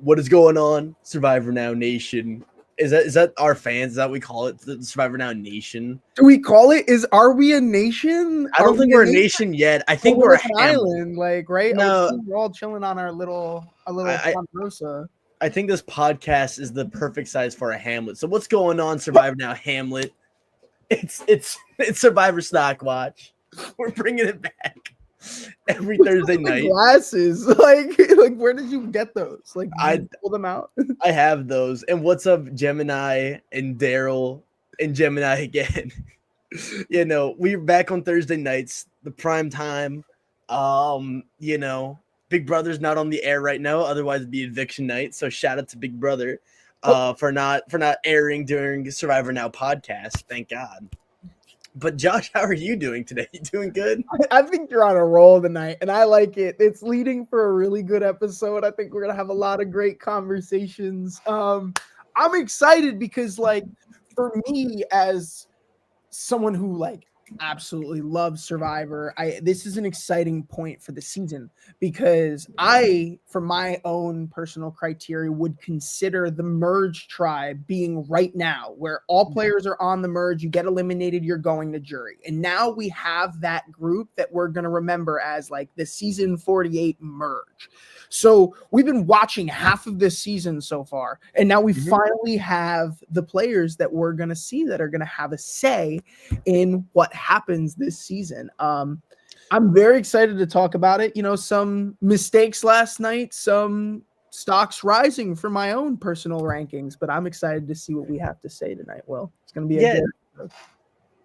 What is going on, Survivor Now Nation? Is that our fans? Is that what we call it, the Survivor Now Nation? Do we call it? Are we a nation? I don't think we're a nation yet. I think we're like a an hamlet. island, like right? No, We're all chilling on our little Ponderosa. I think this podcast is the perfect size for a hamlet. So what's going on, Survivor Now Hamlet? It's Survivor StockWatch. We're bringing it back every Thursday night. Glasses, like where did you get those? Like I pull them out. I have those. And what's up, Gemini and Daryl and Gemini again? We're back on Thursday nights, the prime time. Big Brother's not on the air right now, otherwise it'd be eviction night. So shout out to Big Brother for not airing during Survivor Now podcast. Thank God. But Josh, how are you doing today? You doing good? I think you're on a roll tonight, and I like it. It's leading for a really good episode. I think we're gonna have a lot of great conversations. I'm excited because, like, for me as someone who absolutely loves Survivor, this is an exciting point for the season because I, for my own personal criteria, would consider the merge tribe being right now where all players are on the merge, you get eliminated, you're going to jury. And now we have that group that we're going to remember as like the season 48 merge. So we've been watching half of this season so far, and now we finally have the players that we're going to see that are going to have a say in what happens this season. I'm very excited to talk about it. Some mistakes last night, some stocks rising for my own personal rankings, but I'm excited to see what we have to say tonight. Well, it's going to be a good episode.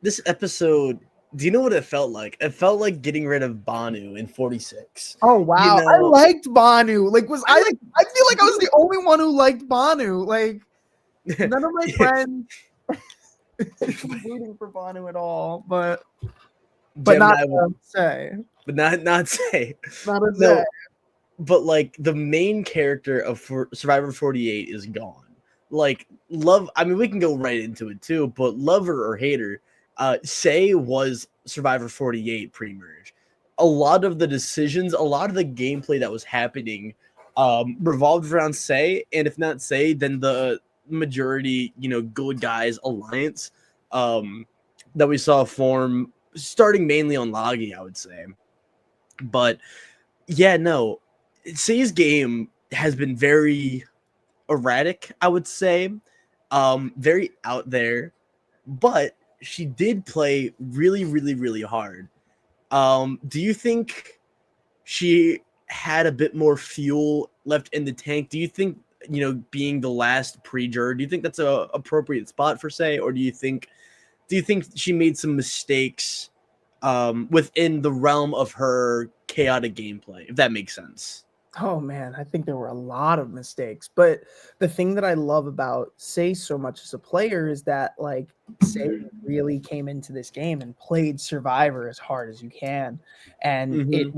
This episode, do you know what it felt like? It felt like getting rid of Banu in 46. Oh wow, I liked Banu. I feel like I was the only one who liked Banu. Like none of my friends rooting for Banu at all, but not to say. But not say. Not to say. But like the main character of Survivor 48 is gone. Like love, I mean we can go right into it too, but lover or hater, Say was Survivor 48 pre-merge. A lot of the decisions, a lot of the gameplay that was happening revolved around Say, and if not Say, then the majority, good guys alliance that we saw form starting mainly on Loggy, I would say. But yeah, no, Say's game has been very erratic, I would say, very out there, but she did play really, really, really hard. Do you think she had a bit more fuel left in the tank? Do you think, being the last pre-juror, do you think that's a appropriate spot for Say, or do you think she made some mistakes within the realm of her chaotic gameplay, if that makes sense? Oh man, I think there were a lot of mistakes, but the thing that I love about Say so much as a player is that Say really came into this game and played Survivor as hard as you can, and it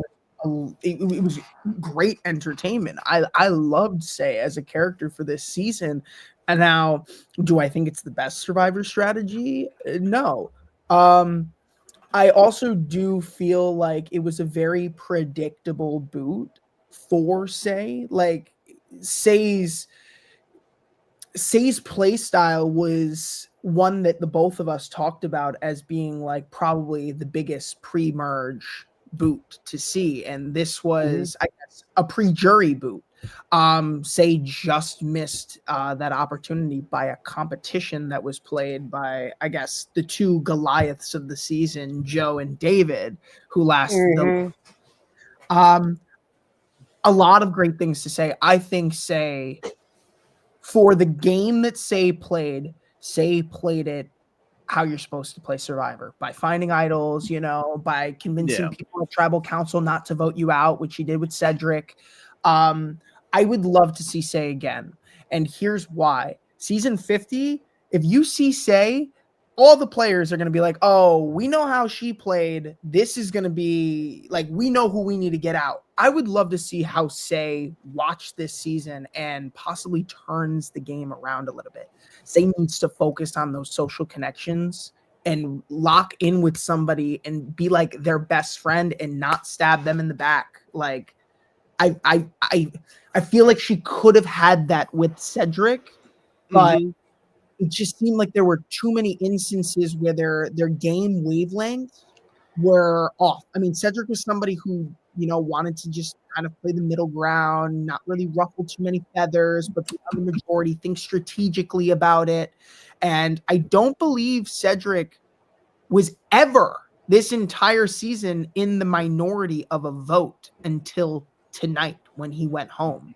was great entertainment. I loved Say as a character for this season, and now do I think it's the best Survivor strategy? No. I also do feel like it was a very predictable boot for Say. Say's play style was one that the both of us talked about as being probably the biggest pre-merge boot to see, and this was I guess a pre-jury boot. Say just missed that opportunity by a competition that was played by, I guess, the two Goliaths of the season, Joe and David, who lasted a lot of great things to say. I think Say, for the game that Say played it how you're supposed to play Survivor, by finding idols, by convincing people at Tribal Council not to vote you out, which he did with Cedric. I would love to see Say again. And here's why. Season 50, if you see Say, all the players are going to be like, oh, we know how she played. This is going to be we know who we need to get out. I would love to see how Say watch this season and possibly turns the game around a little bit. Say needs to focus on those social connections and lock in with somebody and be their best friend and not stab them in the back. I feel like she could have had that with Cedric, but it just seemed like there were too many instances where their game wavelengths were off. I mean, Cedric was somebody who, wanted to just kind of play the middle ground, not really ruffle too many feathers, but be on the majority, think strategically about it. And I don't believe Cedric was ever this entire season in the minority of a vote until tonight when he went home.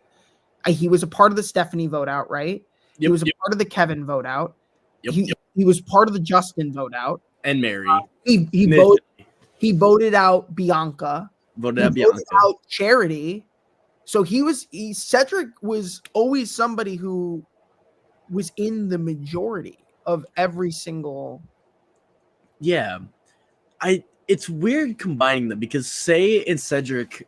He was a part of the Stephanie vote out, right? He was a part of the Kevin vote out. He was part of the Justin vote out. And Mary. He voted out Bianca. Voted out Charity. So Cedric was always somebody who was in the majority of every single. Yeah. It's weird combining them because Say and Cedric,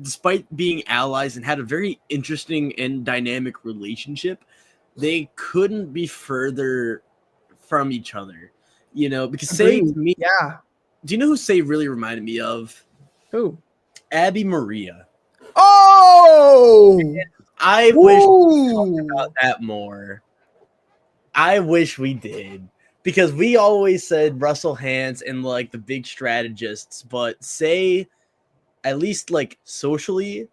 despite being allies and had a very interesting and dynamic relationship, they couldn't be further from each other, because Say to me, do you know who Say really reminded me of? Who? Abby Maria. Oh, I wish we talked about that more. I wish we did, because we always said Russell Hantz and like the big strategists, but Say, at least like socially,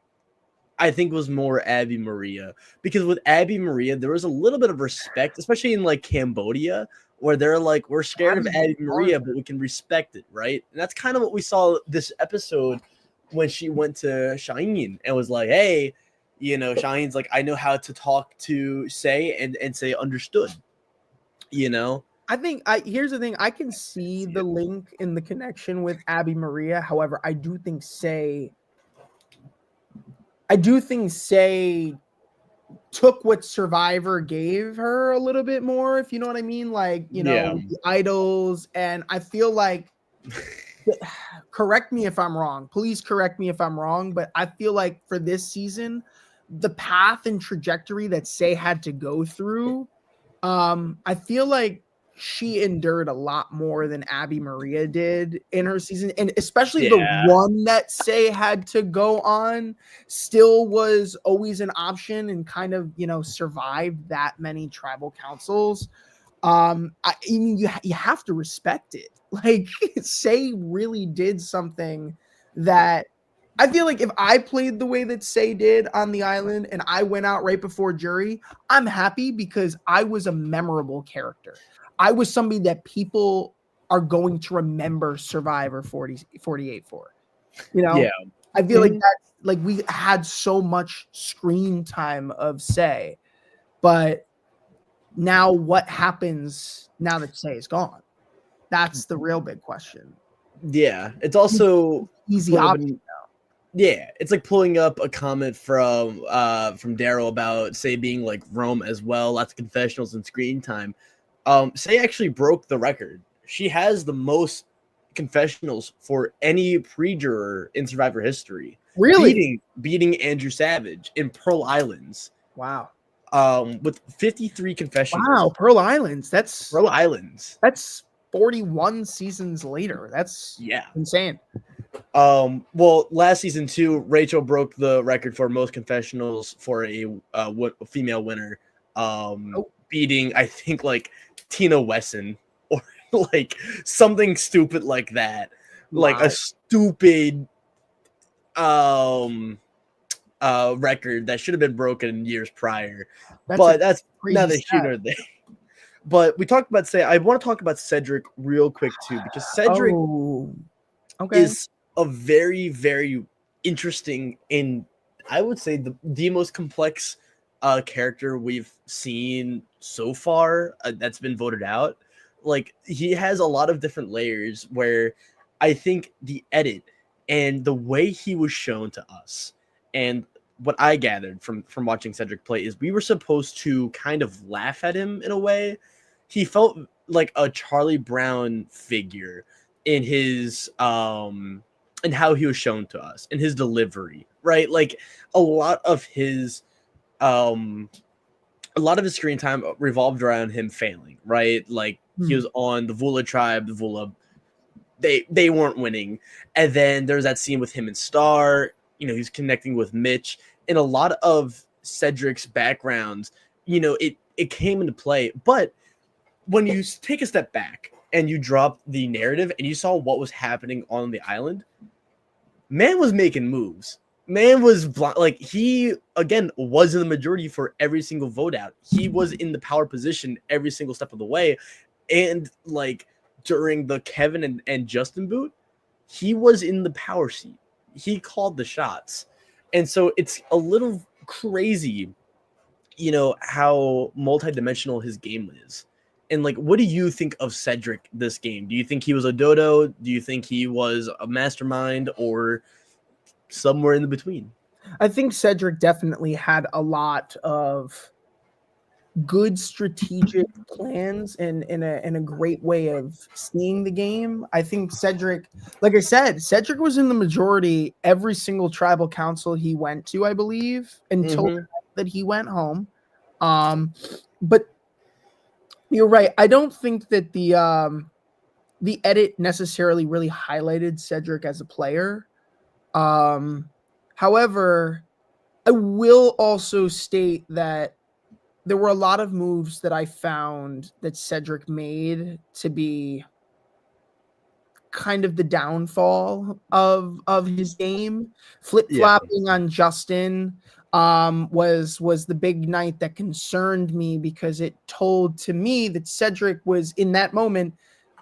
I think was more Abby Maria, because with Abby Maria, there was a little bit of respect, especially in like Cambodia, where they're like, we're scared of Abby Maria, but we can respect it, right? And that's kind of what we saw this episode when she went to Shaheen and was like, hey, Shaheen's like, I know how to talk to Say and Say understood, I think here's the thing. I can see the link in the connection with Abby Maria. However, I do think Say took what Survivor gave her a little bit more, if you know what I mean. Like, the idols. And I feel like, correct me if I'm wrong. Please correct me if I'm wrong. But I feel like for this season, the path and trajectory that Say had to go through, I feel like she endured a lot more than Abby Maria did in her season. And especially the one that Say had to go on still was always an option and kind of, survived that many tribal councils. I mean, you have to respect it. Like, Say really did something that I feel like if I played the way that Say did on the island and I went out right before jury, I'm happy because I was a memorable character. I was somebody that people are going to remember Survivor 48 for. I feel like that's like we had so much screen time of Say, but now what happens now that Say is gone? That's the real big question. Yeah, it's also easy option. Yeah, it's like pulling up a comment from Daryl about Say being like Rome as well, lots of confessionals and screen time. Say actually broke the record. She has the most confessionals for any pre-juror in Survivor history. Really? Beating Andrew Savage in Pearl Islands. Wow. With 53 confessionals. Wow, Pearl Islands. That's 41 seasons later. That's insane. Well, last season too, Rachel broke the record for most confessionals for a female winner. Beating, I think, like Tina Wesson or like something stupid like that. Wow. Like a stupid record that should have been broken years prior. But that's neither here nor there. But we talked about I want to talk about Cedric real quick too, because Cedric is a very, very interesting and I would say the most complex character we've seen so far that's been voted out. Like, he has a lot of different layers where I think the edit and the way he was shown to us, and what I gathered from watching Cedric play, is we were supposed to kind of laugh at him in a way. He felt like a Charlie Brown figure in his and how he was shown to us, in his delivery, right? Like a lot of his screen time revolved around him failing, right? Like he was on the Vula tribe, they weren't winning. And then there's that scene with him and Star. he's connecting with Mitch, and a lot of Cedric's backgrounds, it came into play. But when you take a step back and you drop the narrative and you saw what was happening on the island, man was making moves. Man was like, he again was in the majority for every single vote out. He was in the power position every single step of the way. And like during the Kevin and Justin boot, he was in the power seat. He called the shots. And so it's a little crazy, how multidimensional his game is. And like, what do you think of Cedric this game? Do you think he was a dodo? Do you think he was a mastermind, or somewhere in the between? I think Cedric definitely had a lot of good strategic plans and a great way of seeing the game. I think Cedric, like I said, Cedric was in the majority every single tribal council he went to, I believe, until that he went home. But you're right. I don't think that the edit necessarily really highlighted Cedric as a player. However, I will also state that there were a lot of moves that I found that Cedric made to be kind of the downfall of his game. Flip-flopping on Justin was the big night that concerned me, because it told to me that Cedric was in that moment,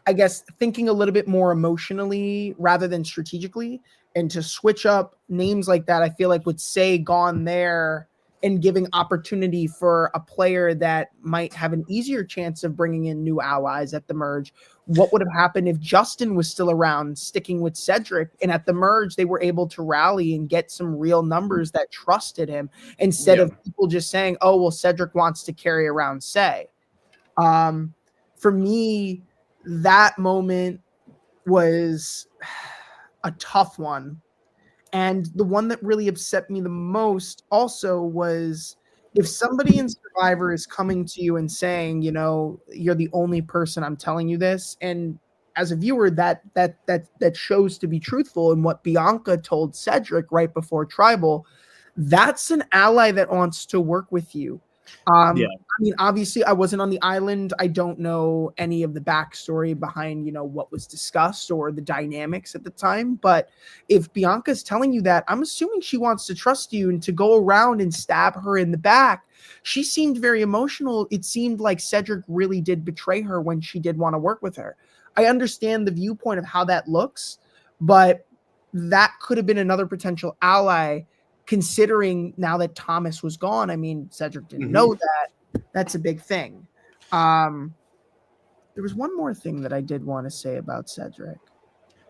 I guess, thinking a little bit more emotionally rather than strategically. And to switch up names like that, I feel like would say gone there and giving opportunity for a player that might have an easier chance of bringing in new allies at the merge. What would have happened if Justin was still around, sticking with Cedric, and at the merge they were able to rally and get some real numbers that trusted him, instead of people just saying, oh, well, Cedric wants to carry around Say. For me, that moment was a tough one. And the one that really upset me the most also was, if somebody in Survivor is coming to you and saying, you're the only person I'm telling you this, and as a viewer, that shows to be truthful. And what Bianca told Cedric right before Tribal, that's an ally that wants to work with you. I mean, obviously, I wasn't on the island. I don't know any of the backstory behind, what was discussed or the dynamics at the time. But if Bianca's telling you that, I'm assuming she wants to trust you, and to go around and stab her in the back. She seemed very emotional. It seemed like Cedric really did betray her when she did want to work with her. I understand the viewpoint of how that looks, but that could have been another potential ally, considering now that Thomas was gone. I mean, Cedric didn't know that. That's a big thing. There was one more thing that I did want to say about Cedric,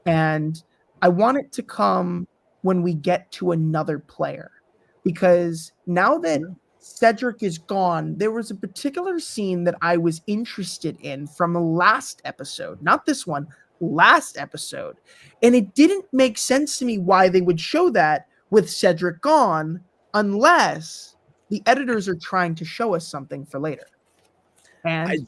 and I want it to come when we get to another player, because now that Cedric is gone, there was a particular scene that I was interested in from the last episode, not this one, last episode. And it didn't make sense to me why they would show that with Cedric gone, unless the editors are trying to show us something for later. And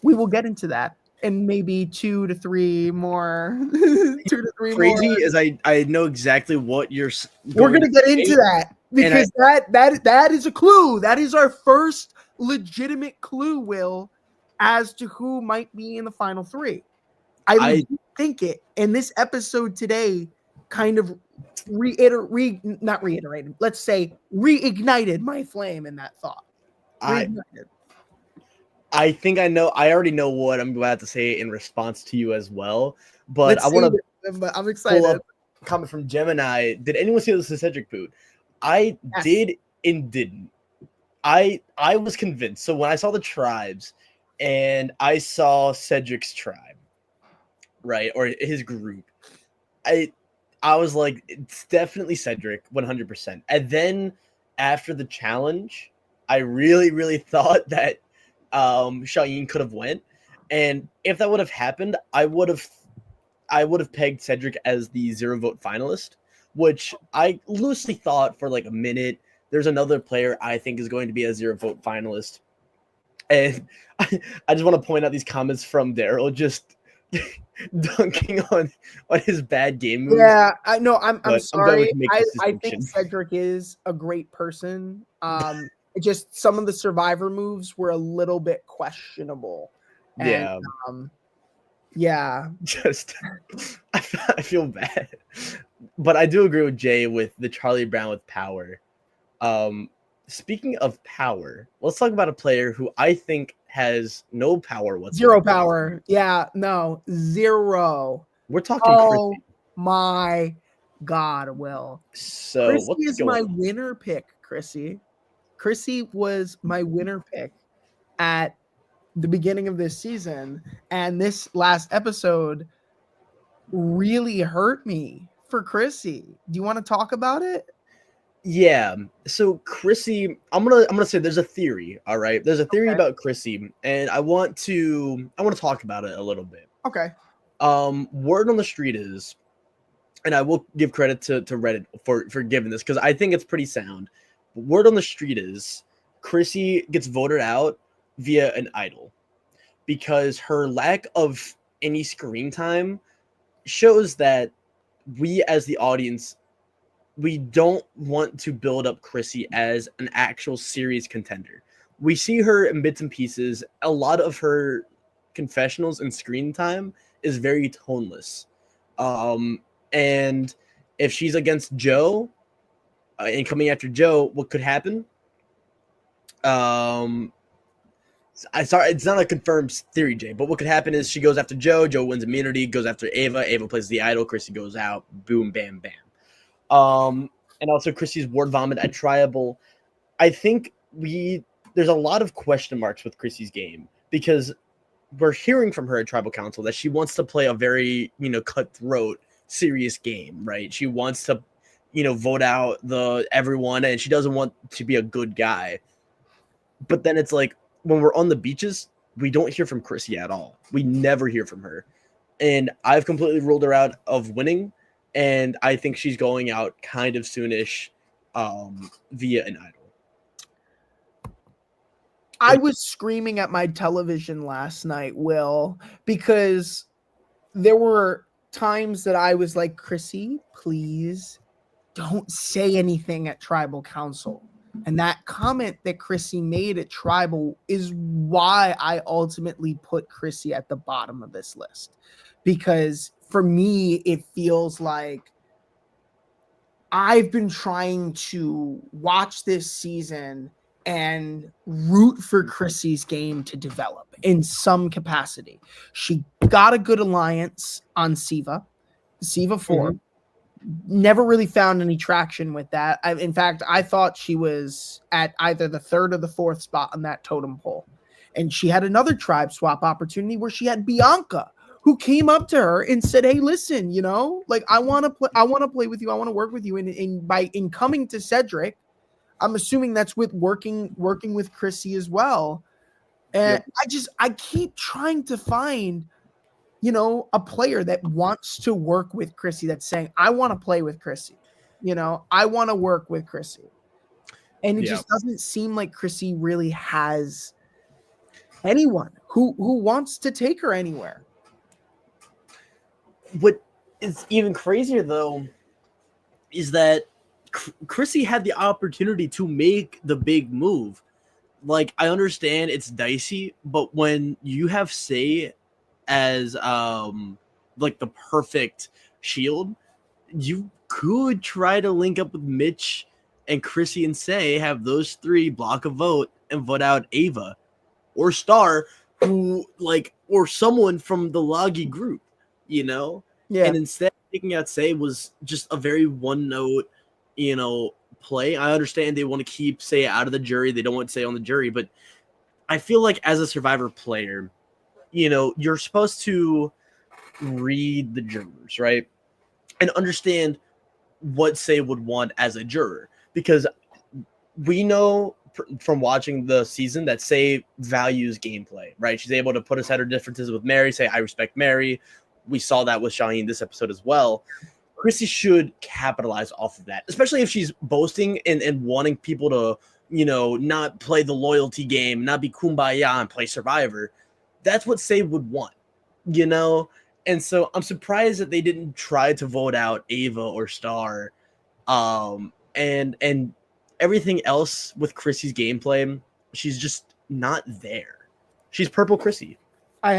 we will get into that in maybe 2 to 3 more. 2 to 3 crazy more. As I know exactly what you're. We're gonna get into that, because that is a clue. That is our first legitimate clue, Will, as to who might be in the final 3. I think it. And this episode today kind of reignited my flame in that thought. I think I know. I already know what I'm about to say in response to you as well. But I want to. But I'm excited. Pull up a comment from Gemini. Did anyone see this Cedric boot? I did and didn't. I was convinced. So when I saw the tribes, and I saw Cedric's tribe, right, or his group, I was like, it's definitely Cedric, 100%. And then after the challenge, I really, really thought that Cheyenne could have went. And if that would have happened, I would have pegged Cedric as the 0 vote finalist, which I loosely thought for like a minute. There's another player I think is going to be a 0 vote finalist. And I just want to point out these comments from Daryl. Just dunking on his bad game moves. Yeah, I know. I'm But I'm glad we sorry. can make this I think distinction. Cedric is a great person. Just some of the Survivor moves were a little bit questionable, and Yeah, yeah, just I feel bad, but I do agree with Jay with the Charlie Brown with power. Speaking of power, let's talk about a player who I think has no power whatsoever. zero power. Yeah, no, zero. We're talking Oh Chrissy. my God, Will. So Chrissy what's is going my on? winner pick. Chrissy was my winner pick at the beginning of this season, and this last episode really hurt me for Chrissy. Do you want to talk about it? Yeah. So Chrissy, I'm gonna say there's a theory. All right, there's a theory Okay. about Chrissy, and I want to talk about it a little bit. Okay. Word on the street is, and I will give credit to Reddit for giving this because I think it's pretty sound. Word on the street is Chrissy gets voted out via an idol because her lack of any screen time shows that we as the audience, we don't want to build up Chrissy as an actual serious contender. We see her in bits and pieces. A lot of her confessionals and screen time is very toneless. And if she's against Joe and coming after Joe, what could happen? I sorry, it's not a confirmed theory, Jay, but what could happen is she goes after Joe, Joe wins immunity, goes after Ava plays the idol, Chrissy goes out, boom, bam, bam. And also Chrissy's word vomit at Triable. I think there's a lot of question marks with Chrissy's game because we're hearing from her at Tribal Council that she wants to play a very, cutthroat, serious game, right? She wants to, vote out everyone, and she doesn't want to be a good guy. But then it's like when we're on the beaches, we don't hear from Chrissy at all. We never hear from her. And I've completely ruled her out of winning. And I think she's going out kind of soonish via an idol. I was screaming at my television last night, Will, because there were times that I was like, Chrissy, please don't say anything at Tribal Council. And that comment that Chrissy made at Tribal is why I ultimately put Chrissy at the bottom of this list. Because for me, it feels like I've been trying to watch this season and root for Chrissy's game to develop in some capacity. She got a good alliance on Siva 4. Mm-hmm. Never really found any traction with that. In fact, I thought she was at either the 3rd or the 4th spot on that totem pole. And she had another tribe swap opportunity where she had Bianca, who came up to her and said, "Hey, listen, I want to play with you. I want to work with you." And by coming to Cedric, I'm assuming that's with working with Chrissy as well. And yep. I keep trying to find, a player that wants to work with Chrissy, that's saying, I want to play with Chrissy. I want to work with Chrissy. And it just doesn't seem like Chrissy really has anyone who wants to take her anywhere. What is even crazier, though, is that Chrissy had the opportunity to make the big move. Like, I understand it's dicey, but when you have Say as the perfect shield, you could try to link up with Mitch and Chrissy and Say, have those 3 block a vote and vote out Ava or Star, or someone from the Loggy group, Yeah. And instead, taking out Say was just a very one note, play. I understand they want to keep Say out of the jury. They don't want Say on the jury, but I feel like as a Survivor player, you're supposed to read the jurors, right? And understand what Say would want as a juror, because we know from watching the season that Say values gameplay, right? She's able to put aside her differences with Mary, say, I respect Mary. We saw that with Shaheen this episode as well. Chrissy should capitalize off of that, especially if she's boasting and wanting people to, not play the loyalty game, not be kumbaya and play Survivor. That's what Say would want. you know? And so I'm surprised that they didn't try to vote out Ava or Star. And everything else with Chrissy's gameplay, she's just not there. She's purple Chrissy. I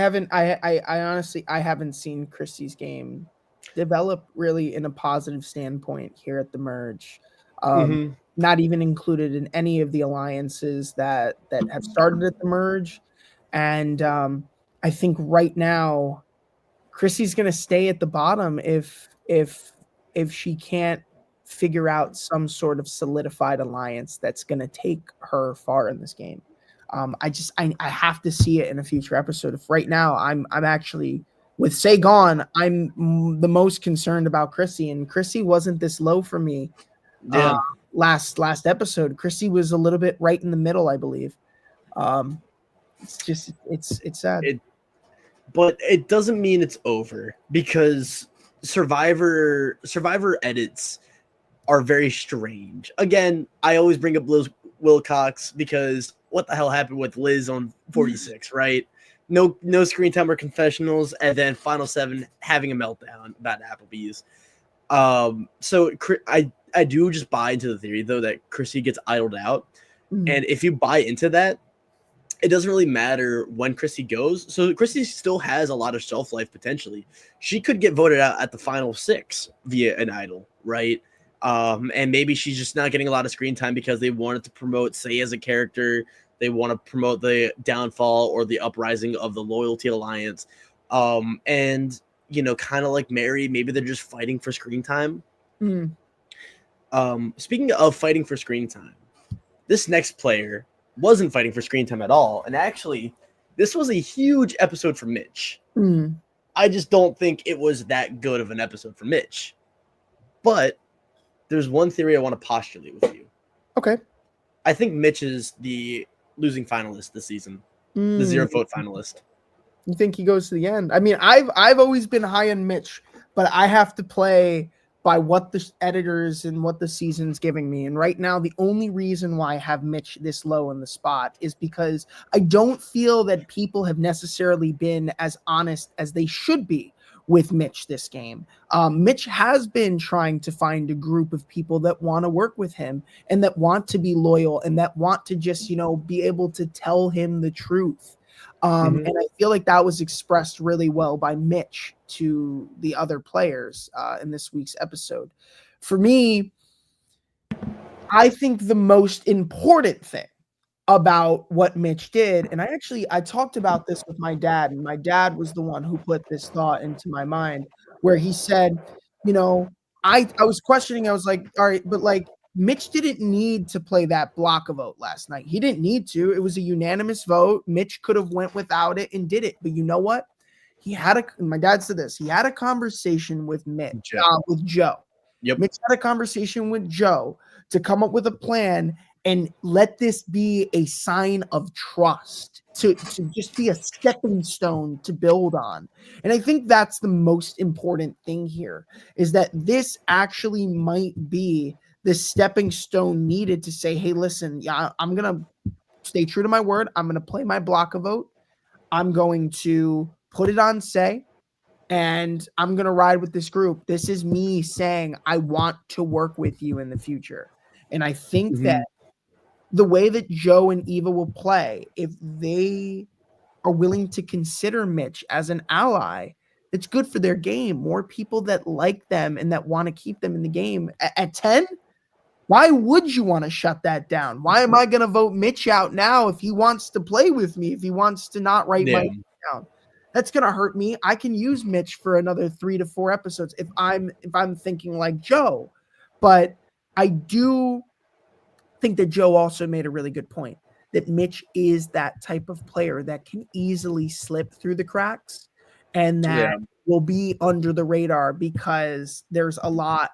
honestly I haven't seen Christie's game develop really in a positive standpoint here at the merge. Mm-hmm. Not even included in any of the alliances that have started at the merge. And I think right now Chrissy's gonna stay at the bottom if she can't figure out some sort of solidified alliance that's gonna take her far in this game. I have to see it in a future episode. If right now I'm actually with Say Gone, I'm the most concerned about Chrissy, and Chrissy wasn't this low for me. Yeah. Last episode, Chrissy was a little bit right in the middle, I believe. It's just it's sad. But it doesn't mean it's over, because Survivor edits are very strange. Again, I always bring up Liz Wilcox because what the hell happened with Liz on 46, right? No screen time or confessionals, and then Final 7 having a meltdown about Applebee's. So I do just buy into the theory though that Chrissy gets idled out, and if you buy into that, it doesn't really matter when Chrissy goes. So Chrissy still has a lot of shelf life potentially. She could get voted out at the final 6 via an idol, right? And maybe she's just not getting a lot of screen time because they wanted to promote Say as a character. They want to promote the downfall or the uprising of the Loyalty Alliance. And, kind of like Mary, maybe they're just fighting for screen time. Speaking of fighting for screen time, this next player wasn't fighting for screen time at all. And actually, this was a huge episode for Mitch. I just don't think it was that good of an episode for Mitch. But there's one theory I want to postulate with you. Okay. I think Mitch is the losing finalist this season, the 0 vote finalist. You think he goes to the end? I mean, I've always been high on Mitch, but I have to play by what the editors and what the season's giving me. And right now, the only reason why I have Mitch this low in the spot is because I don't feel that people have necessarily been as honest as they should be with Mitch this game. Mitch has been trying to find a group of people that want to work with him and that want to be loyal and that want to just, be able to tell him the truth. And I feel like that was expressed really well by Mitch to the other players in this week's episode. For me, I think the most important thing about what Mitch did, and I talked about this with my dad, and my dad was the one who put this thought into my mind, where he said, I was questioning, I was like, all right, but like Mitch didn't need to play that block vote last night. He didn't need to. It was a unanimous vote. Mitch could have went without it and did it. But you know what? My dad said this. He had a conversation with Joe. Yep. Mitch had a conversation with Joe to come up with a plan and let this be a sign of trust, to just be a stepping stone to build on. And I think that's the most important thing here, is that this actually might be the stepping stone needed to say, hey, listen, yeah, I'm going to stay true to my word. I'm going to play my block vote. I'm going to put it on Say, and I'm going to ride with this group. This is me saying I want to work with you in the future. And I think that the way that Joe and Eva will play, if they are willing to consider Mitch as an ally, it's good for their game. More people that like them and that want to keep them in the game. At 10, why would you want to shut that down? Why am I going to vote Mitch out now if he wants to play with me, if he wants to not write my name down? That's going to hurt me. I can use Mitch for another 3 to 4 episodes if I'm thinking like Joe. But I do think that Joe also made a really good point, that Mitch is that type of player that can easily slip through the cracks and that will be under the radar because there's a lot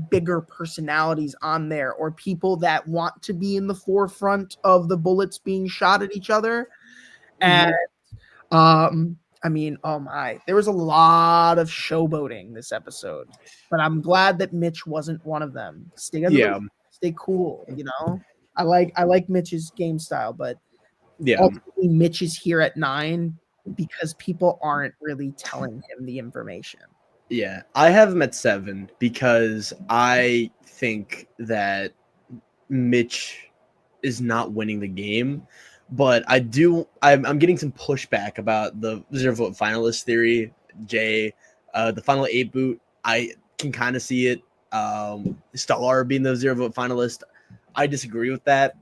bigger personalities on there, or people that want to be in the forefront of the bullets being shot at each other. And I mean, oh my, there was a lot of showboating this episode, but I'm glad that Mitch wasn't one of them. Stay cool, I like Mitch's game style, but ultimately Mitch is here at 9 because people aren't really telling him the information. Yeah, I have him at 7 because I think that Mitch is not winning the game, but I'm getting some pushback about the 0 vote finalist theory. Jay, the final 8 boot, I can kind of see it. Star being the 0 vote finalist, I disagree with that.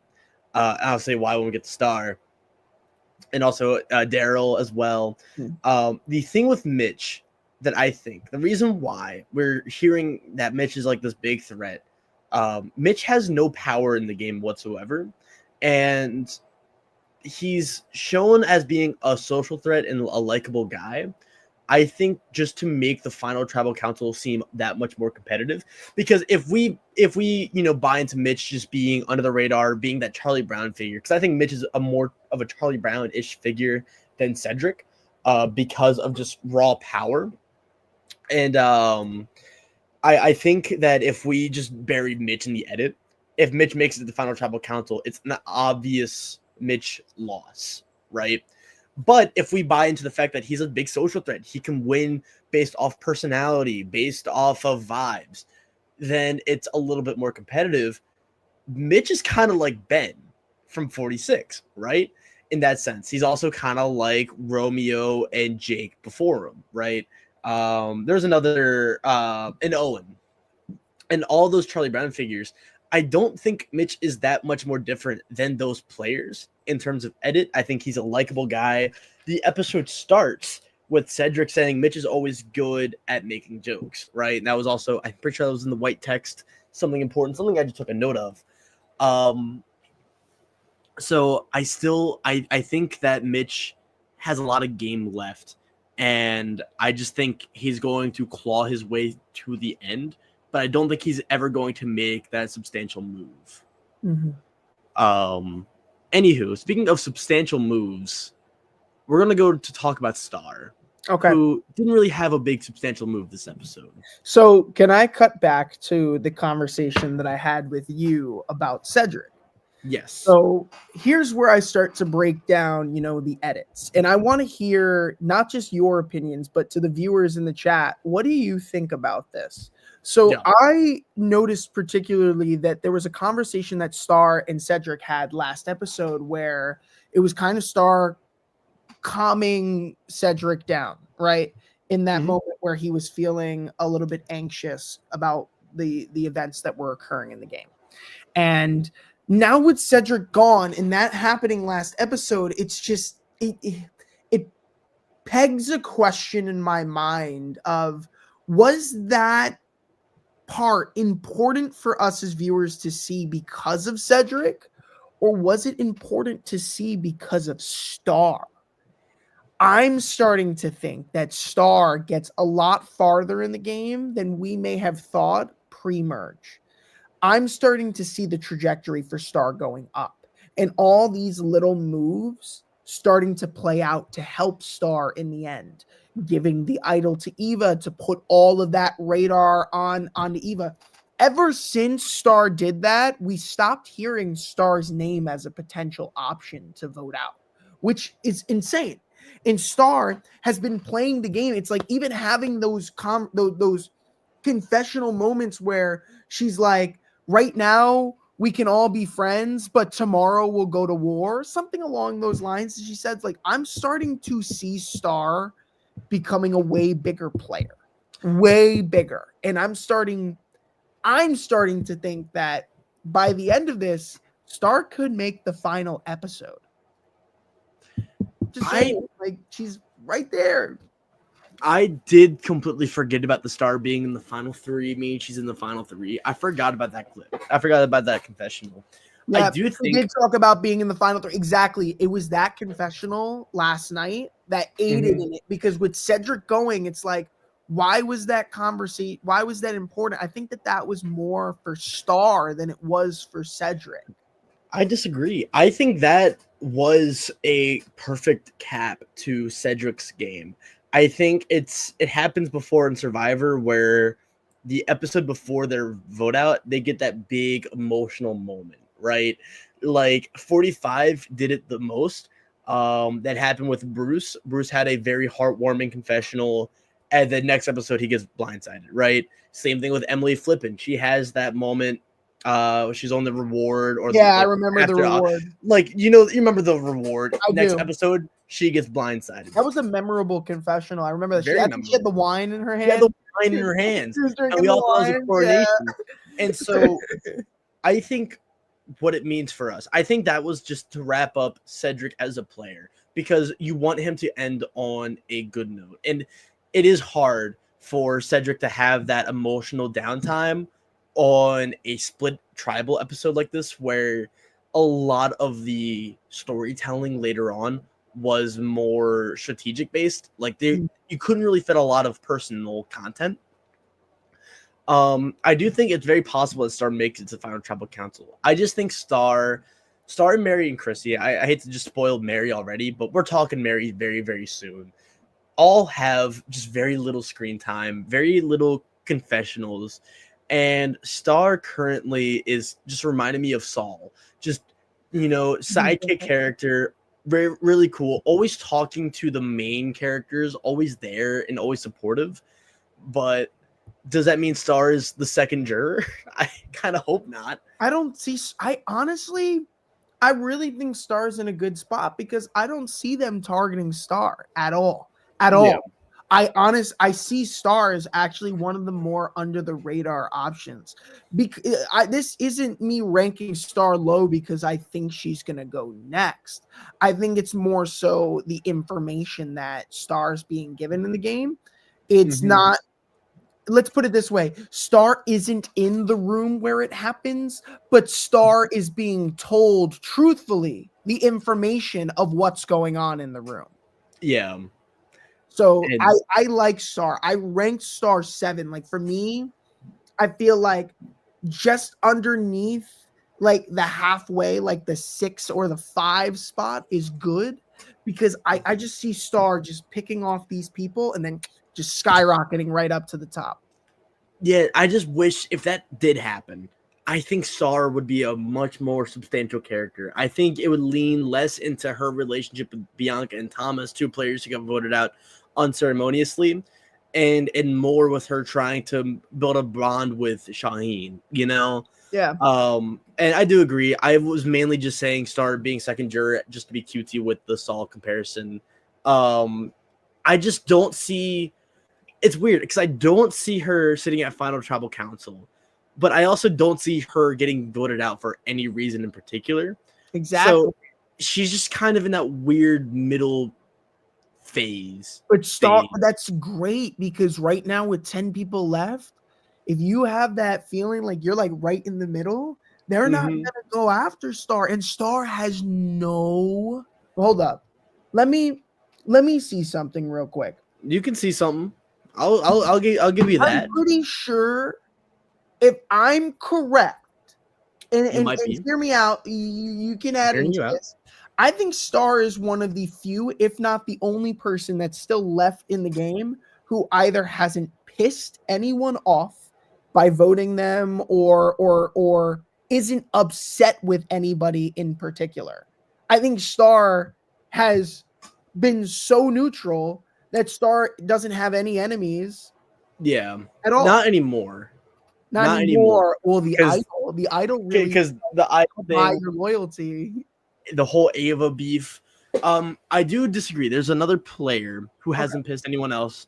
I'll say why when we get the Star, and also Daryl as well. The thing with Mitch that I think the reason why we're hearing that Mitch is like this big threat, Mitch has no power in the game whatsoever, and he's shown as being a social threat and a likable guy. I think just to make the final tribal council seem that much more competitive, because if we buy into Mitch just being under the radar, being that Charlie Brown figure, because I think Mitch is a more of a Charlie Brown-ish figure than Cedric, because of just raw power, and I think that if we just bury Mitch in the edit, if Mitch makes it to the final tribal council, it's an obvious Mitch loss, right? But if we buy into the fact that he's a big social threat, he can win based off personality, based off of vibes, then it's a little bit more competitive. Mitch is kind of like Ben from 46, right? In that sense, he's also kind of like Romeo and Jake before him, right? There's another and Owen, and all those Charlie Brown figures. I don't think Mitch is that much more different than those players in terms of edit. I think he's a likable guy. The episode starts with Cedric saying Mitch is always good at making jokes, right? And that was also, I'm pretty sure that was in the white text, something important, something I just took a note of. So I think that Mitch has a lot of game left, and I just think he's going to claw his way to the end, but I don't think he's ever going to make that substantial move. Anywho, speaking of substantial moves, we're gonna go to talk about Star. Okay. Who didn't really have a big substantial move this episode. So can I cut back to the conversation that I had with you about Cedric? Yes. So here's where I start to break down, the edits. And I want to hear not just your opinions, but to the viewers in the chat, what do you think about this? So yeah. I noticed particularly that there was a conversation that Star and Cedric had last episode where it was kind of Star calming Cedric down, right? In that moment where he was feeling a little bit anxious about the events that were occurring in the game. And now with Cedric gone and that happening last episode, it's just it pegs a question in my mind of, was that part important for us as viewers to see because of Cedric, or was it important to see because of Star? I'm starting to think that Star gets a lot farther in the game than we may have thought pre-merge. I'm starting to see the trajectory for Star going up, and all these little moves starting to play out to help Star in the end, giving the idol to Eva to put all of that radar onto Eva. Ever since Star did that, we stopped hearing Star's name as a potential option to vote out, which is insane. And Star has been playing the game. It's like even having those confessional moments where she's like, right now we can all be friends, but tomorrow we'll go to war. Something along those lines. She said, like, I'm starting to see Star becoming a way bigger player, way bigger. And I'm starting to think that by the end of this, Star could make the final episode. Just saying, like, she's right there. I did completely forget about the Star being in the final 3. I mean, she's in the final 3. I forgot about that clip. I forgot about that confessional. Yeah, we did talk about being in the final 3. Exactly. It was that confessional last night that aided in it, because with Cedric going, it's like, why was that conversation? Why was that important? I think that was more for Star than it was for Cedric. I disagree. I think that was a perfect cap to Cedric's game. I think it happens before in Survivor where the episode before their vote out, they get that big emotional moment, right? Like 45 did it the most. That happened with Bruce. Bruce had a very heartwarming confessional, and the next episode he gets blindsided, right? Same thing with Emily Flippin. She has that moment she's on the reward or Yeah, I like remember the after reward. like you remember the reward. I Next do. episode she gets blindsided. That was a memorable confessional. I remember that Very she had the memorable. wine in her She had the hand. wine in her hands, She was and drinking we the all thought it was a wine. coronation. Yeah. And so I think what it means for us, I think that was just to wrap up Cedric as a player because you want him to end on a good note. And it is hard for Cedric to have that emotional downtime on a split tribal episode like this, where a lot of the storytelling later on was more strategic based. Like you couldn't really fit a lot of personal content. I do think it's very possible that Star makes it to the final tribal council. I just think Star, Mary, and Chrissy. I hate to just spoil Mary already, but we're talking Mary very, very soon. All have just very little screen time, very little confessionals, and Star currently is just reminding me of Saul. Just sidekick character, very really cool. Always talking to the main characters, always there and always supportive, but does that mean Star is the second juror? I kind of hope not. I really think Star's in a good spot because I don't see them targeting Star at all. At all. I see Star as actually one of the more under the radar options. This isn't me ranking Star low because I think she's going to go next. I think it's more so the information that Star's being given in the game. It's not. Let's put it this way. Star isn't in the room where it happens, but Star is being told truthfully the information of what's going on in the room. Yeah. So I like Star. I ranked Star 7. Like for me, I feel like just underneath like the halfway, like the 6 or the 5 spot is good because I just see Star just picking off these people and then just skyrocketing right up to the top. Yeah, I just wish if that did happen, I think Star would be a much more substantial character. I think it would lean less into her relationship with Bianca and Thomas, 2 players who got voted out unceremoniously, and more with her trying to build a bond with Shaheen, Yeah. And I do agree. I was mainly just saying Star being second juror just to be cutesy with the Saul comparison. I just don't see. It's weird because I don't see her sitting at final tribal council, but I also don't see her getting voted out for any reason in particular. Exactly. So she's just kind of in that weird middle phase. But that's great because right now with 10 people left, if you have that feeling like you're like right in the middle, they're not going to go after Star, and Star has no. Hold up. Let me see something real quick. You can see something. I'll give you that. I'm pretty sure if I'm correct, and hear me out, you can add into this. I think Star is one of the few, if not the only person that's still left in the game who either hasn't pissed anyone off by voting them or isn't upset with anybody in particular. I think Star has been so neutral that Star doesn't have any enemies. Yeah. At all. Not anymore. Not anymore. Well, the idol really because the idol buy your loyalty. The whole Ava beef. I do disagree. There's another player who hasn't pissed anyone off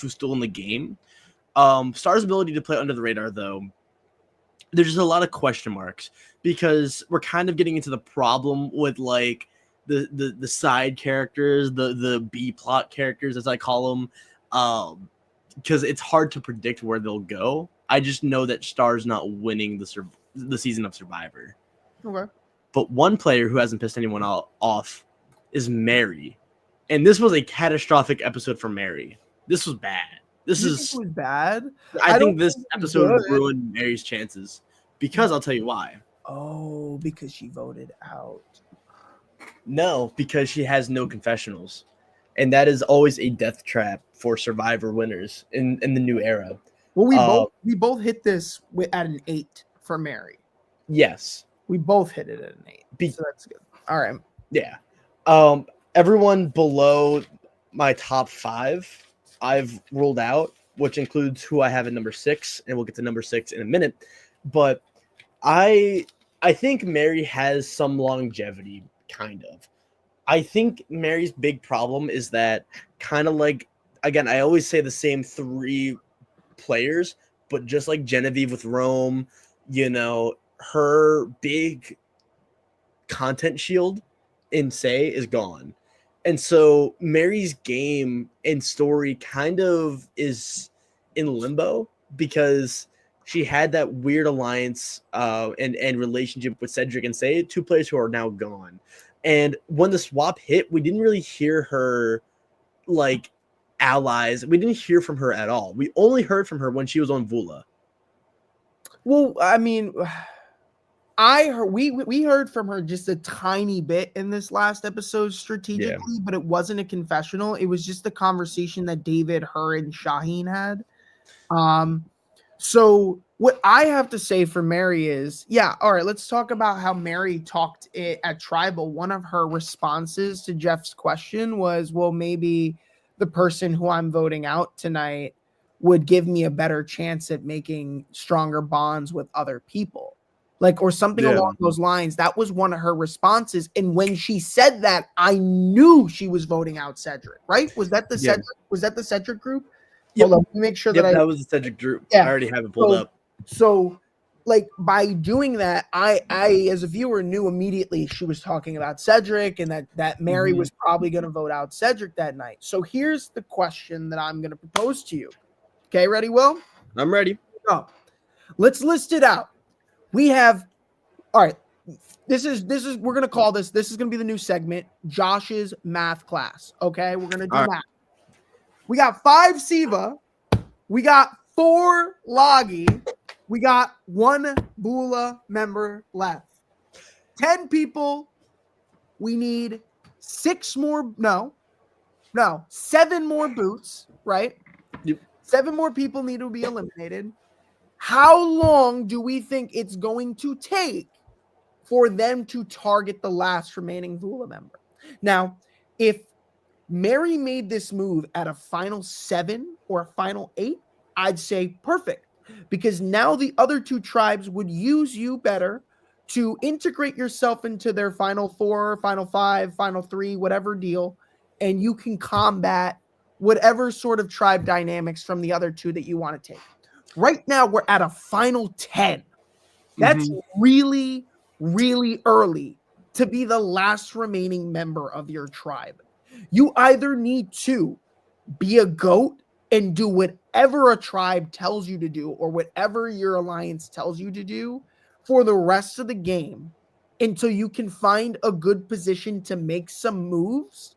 who's still in the game. Star's ability to play under the radar, though, there's just a lot of question marks because we're kind of getting into the problem with like the side characters, the B plot characters, as I call them, because it's hard to predict where they'll go. I just know that Star's not winning the season of Survivor. Okay. But one player who hasn't pissed anyone off is Mary, and this was a catastrophic episode for Mary. This was bad. This was bad. I think this episode ruined Mary's chances because I'll tell you why. Oh, because she voted out. No, because she has no confessionals, and that is always a death trap for Survivor winners in the new era. Well, we both hit this at an 8 for Mary. Yes, we both hit it at an 8. So that's good. All right. Yeah. Everyone below my top 5, I've ruled out, which includes who I have at number 6, and we'll get to number 6 in a minute. But I think Mary has some longevity, kind of. I think Mary's big problem is that, kind of like, again, I always say the same 3 players, but just like Genevieve with Rome, her big content shield in Say is gone. And so Mary's game and story kind of is in limbo because she had that weird alliance and relationship with Cedric and Say, 2 players who are now gone. And when the swap hit, we didn't really hear her like allies. We didn't hear from her at all. We only heard from her when she was on Vula. Well, I mean, we heard from her just a tiny bit in this last episode strategically, but it wasn't a confessional. It was just the conversation that David, her, and Shaheen had. So what I have to say for Mary is, all right, let's talk about how Mary talked at Tribal. One of her responses to Jeff's question was, well, maybe the person who I'm voting out tonight would give me a better chance at making stronger bonds with other people. Or something along those lines. That was one of her responses. And when she said that, I knew she was voting out Cedric, right? Was that the Cedric group? Yep. Hold on, let me make sure that was the Cedric group. I already have it pulled up. So by doing that, I as a viewer knew immediately she was talking about Cedric and that Mary was probably going to vote out Cedric that night. So here's the question that I'm going to propose to you. Okay, ready, Will? I'm ready. Oh, let's list it out. We have, all right, this is we're going to call this is going to be the new segment, Josh's math class. Okay, we're going to do math. We got 5 Siva. We got 4 Logi. We got 1 Bula member left. 10 people. We need 7 more boots, right? Yep. 7 more people need to be eliminated. How long do we think it's going to take for them to target the last remaining Vula member? Now, if Mary made this move at a final 7 or a final 8, I'd say perfect, because now the other 2 tribes would use you better to integrate yourself into their final 4, final 5, final 3, whatever deal, and you can combat whatever sort of tribe dynamics from the other 2 that you want to take. Right now, we're at a final 10. That's really, really early to be the last remaining member of your tribe. You either need to be a goat and do whatever a tribe tells you to do or whatever your alliance tells you to do for the rest of the game until you can find a good position to make some moves,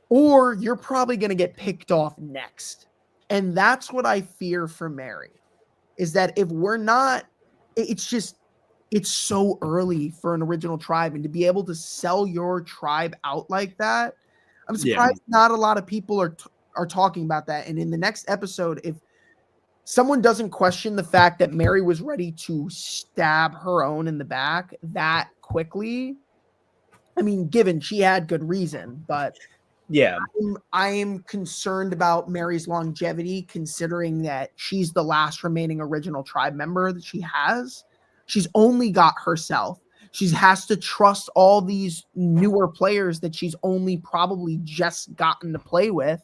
or you're probably going to get picked off next. And that's what I fear for Mary, is that if we're not, it's so early for an original tribe, and to be able to sell your tribe out like that, I'm surprised not a lot of people are talking about that. And in the next episode, if someone doesn't question the fact that Mary was ready to stab her own in the back that quickly, I mean, given she had good reason, but I am concerned about Mary's longevity, considering that she's the last remaining original tribe member that she has. She's only got herself. She has to trust all these newer players that she's only probably just gotten to play with.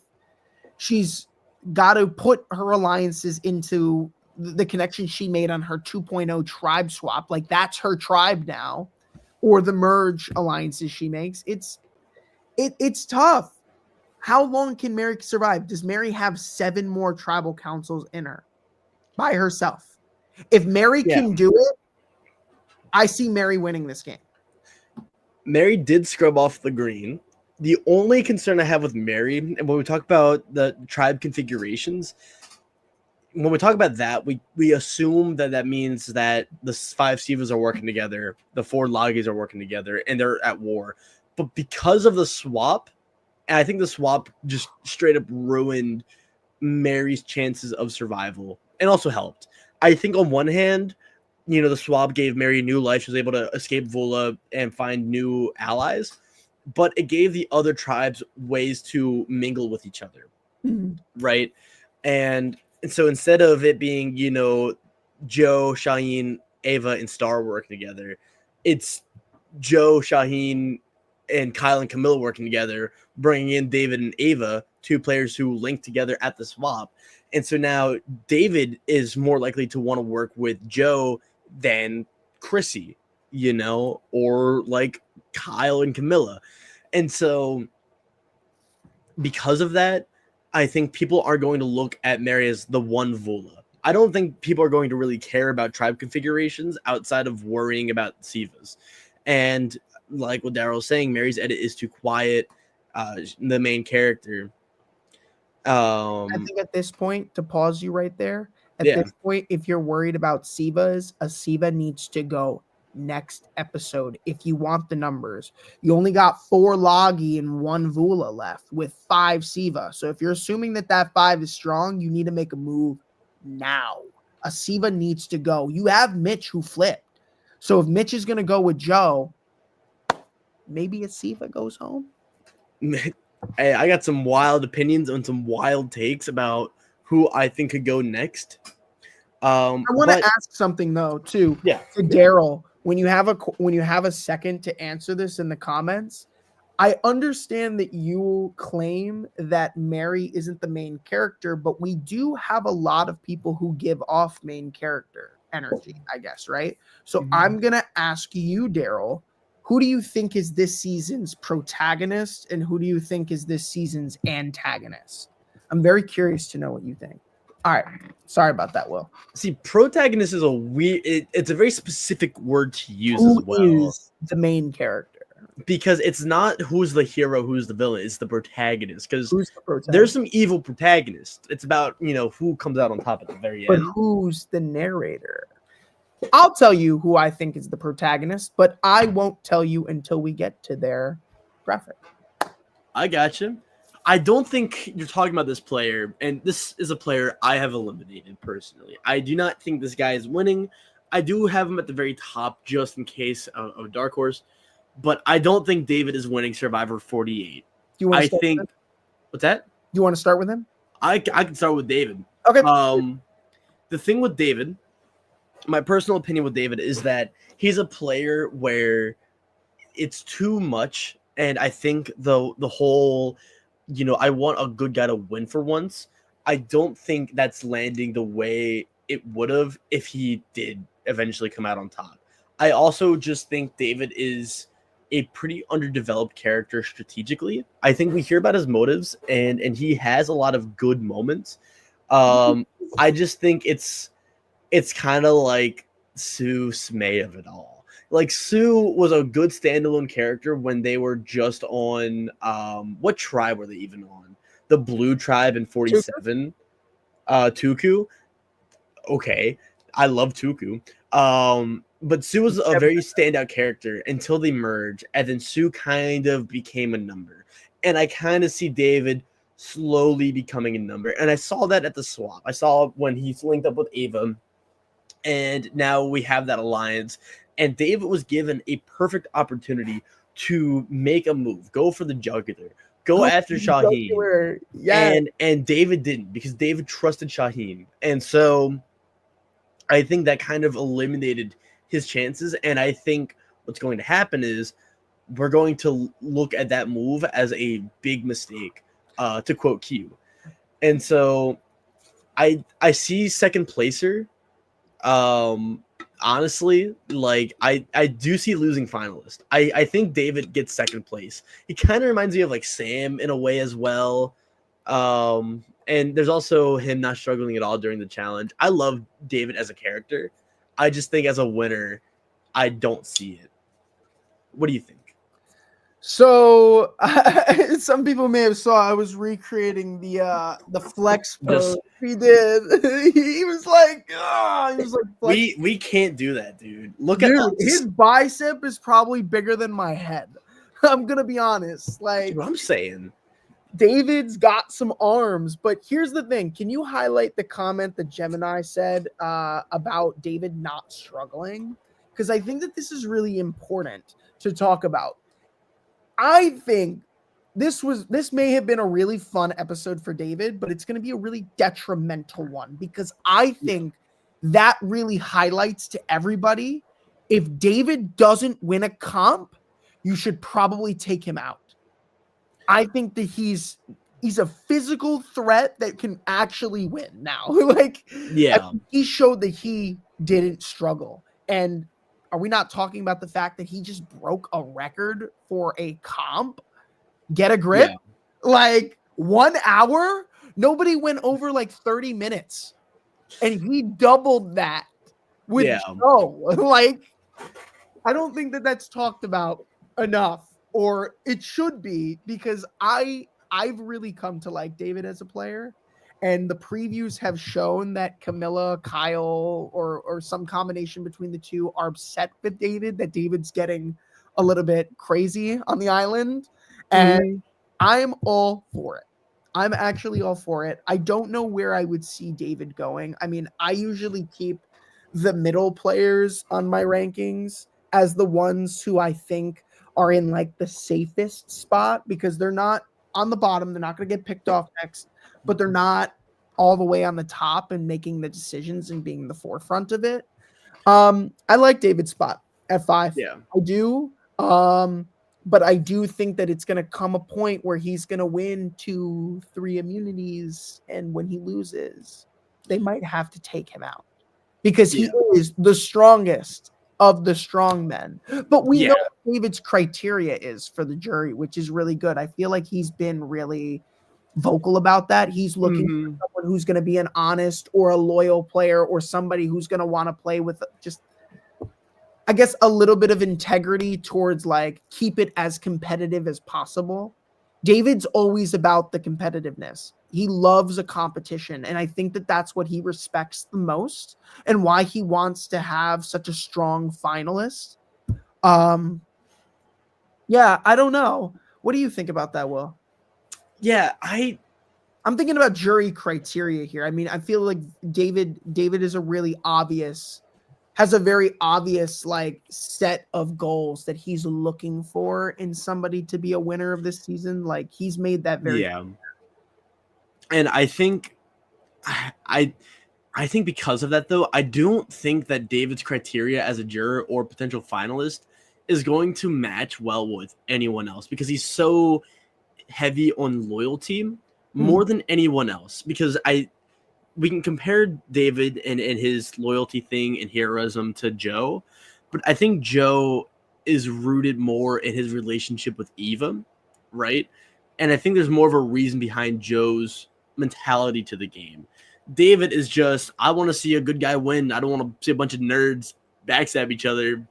She's got to put her alliances into the connection she made on her 2.0 tribe swap. That's her tribe now, or the merge alliances she makes. It's tough. How long can Mary survive? Does Mary have 7 more tribal councils in her by herself? If Mary can do it, I see Mary winning this game. Mary did scrub off the green. The only concern I have with Mary, and when we talk about the tribe configurations, when we talk about that, we assume that means that the 5 Sivas are working together, the 4 Lagis are working together, and they're at war. But because of the swap, and I think the swap just straight up ruined Mary's chances of survival and also helped. I think on one hand, the swap gave Mary new life. She was able to escape Vula and find new allies. but it gave the other tribes ways to mingle with each other, right? And so instead of it being, Joe, Shaheen, Ava, and Star working together, it's Joe, Shaheen, and Kyle and Camilla working together, bringing in David and Ava, two players who link together at the swap. And so now David is more likely to want to work with Joe than Chrissy, or like Kyle and Camilla. And so because of that, I think people are going to look at Mary as the one Vula. I don't think people are going to really care about tribe configurations outside of worrying about Sivas. And like what Daryl's saying, Mary's edit is too quiet. The main character. I think at this point, to pause you right there, this point, if you're worried about Sivas, a Siva needs to go next episode if you want the numbers. You only got 4 Logi and 1 Vula left with 5 Siva. So if you're assuming that 5 is strong, you need to make a move now. A Siva needs to go. You have Mitch who flipped. So if Mitch is going to go with Joe, maybe a Siva goes home. Hey, I got some wild opinions and some wild takes about who I think could go next. I want to ask something though, too. Yeah. To Daryl, when you have a second to answer this in the comments, I understand that you claim that Mary isn't the main character, but we do have a lot of people who give off main character energy, I guess, right? So I'm gonna ask you, Daryl, who do you think is this season's protagonist and who do you think is this season's antagonist? I'm very curious to know what you think. All right. Sorry about that, Will. See, protagonist is it's a very specific word to use Who as well. Is the main character? Because it's not who's the hero, who's the villain, it's the protagonist. Because the there's some evil protagonists. It's about, who comes out on top at the very end. But who's the narrator? I'll tell you who I think is the protagonist, but I won't tell you until we get to their graphic. I got you. I don't think you're talking about this player, and this is a player I have eliminated personally. I do not think this guy is winning. I do have him at the very top just in case of a dark horse, but I don't think David is winning Survivor 48. Do you want to I think what's that? You want to start with him? I can start with David. Okay. The thing with David, my personal opinion with David is that he's a player where it's too much, and I think the whole, I want a good guy to win for once. I don't think that's landing the way it would have if he did eventually come out on top. I also just think David is a pretty underdeveloped character strategically. I think we hear about his motives and he has a lot of good moments. I just think it's kind of like Sue Smay of it all. Like Sue was a good standalone character when they were just on what tribe were they even on? The Blue Tribe in 47. Tuku. Okay. I love Tuku. But Sue was a very standout character until they merged, and then Sue kind of became a number. And I kind of see David slowly becoming a number. And I saw that at the swap. I saw when he's linked up with Ava, and now we have that alliance. And David was given a perfect opportunity to make a move, go for the jugular, go after Shaheen. Yeah. And David didn't, because David trusted Shaheen. And so I think that kind of eliminated his chances. And I think what's going to happen is we're going to look at that move as a big mistake, to quote Q. And so I see second placer. Honestly, like I do see losing finalist. I think David gets second place. He kind of reminds me of like Sam in a way as well. And there's also him not struggling at all during the challenge. I love David as a character. I just think as a winner, I don't see it. What do you think? So some people may have saw I was recreating the flex pose. He did. He was like, we can't do that, dude. Look at us. His bicep is probably bigger than my head. I'm gonna be honest. Like, dude, I'm saying, David's got some arms, but here's the thing. Can you highlight the comment that Gemini said about David not struggling? Because I think that this is really important to talk about. I think this may have been a really fun episode for David, but it's going to be a really detrimental one because I think that really highlights to everybody, if David doesn't win a comp, you should probably take him out. I think that he's a physical threat that can actually win now. Like, Yeah. he showed that he didn't struggle. And are we not talking about the fact that he just broke a record for a comp? Get a grip? Yeah. Like 1 hour? Nobody went over like 30 minutes. And he doubled that with Joe. Like, I don't think that that's talked about enough, or it should be, because I've really come to like David as a player, and the previews have shown that Camilla, Kyle, or some combination between the two are upset with David, that David's getting a little bit crazy on the island, and I'm all for it. I'm actually all for it. I don't know where I would see David going. I mean, I usually keep the middle players on my rankings as the ones who I think are in like the safest spot, because they're not on the bottom. They're not going to get picked off next, but they're not all the way on the top and making the decisions and being the forefront of it. I like David's spot at 5. Yeah, I do. But I do think that it's going to come a point where he's going to win 2-3 immunities, and when he loses, they might have to take him out because he is the strongest of the strong men. But we know what David's criteria is for the jury, which is really good. I feel like he's been really vocal about that. He's looking for someone who's going to be an honest or a loyal player, or somebody who's going to want to play with just, I guess, a little bit of integrity towards like keep it as competitive as possible. David's always about the competitiveness. He loves a competition, and I think that that's what he respects the most, and why he wants to have such a strong finalist. Yeah, I don't know. What do you think about that, Will? Yeah, I'm thinking about jury criteria here. I mean, I feel like David is a really obvious, has a very obvious like set of goals that he's looking for in somebody to be a winner of this season. Like, he's made that very clear. And I think because of that, though, I don't think that David's criteria as a juror or potential finalist is going to match well with anyone else, because he's so heavy on loyalty more than anyone else. Because we can compare David and his loyalty thing and heroism to Joe, but I think Joe is rooted more in his relationship with Eva, right? And I think there's more of a reason behind Joe's mentality to the game. David is just, I want to see a good guy win. I don't want to see a bunch of nerds backstab each other.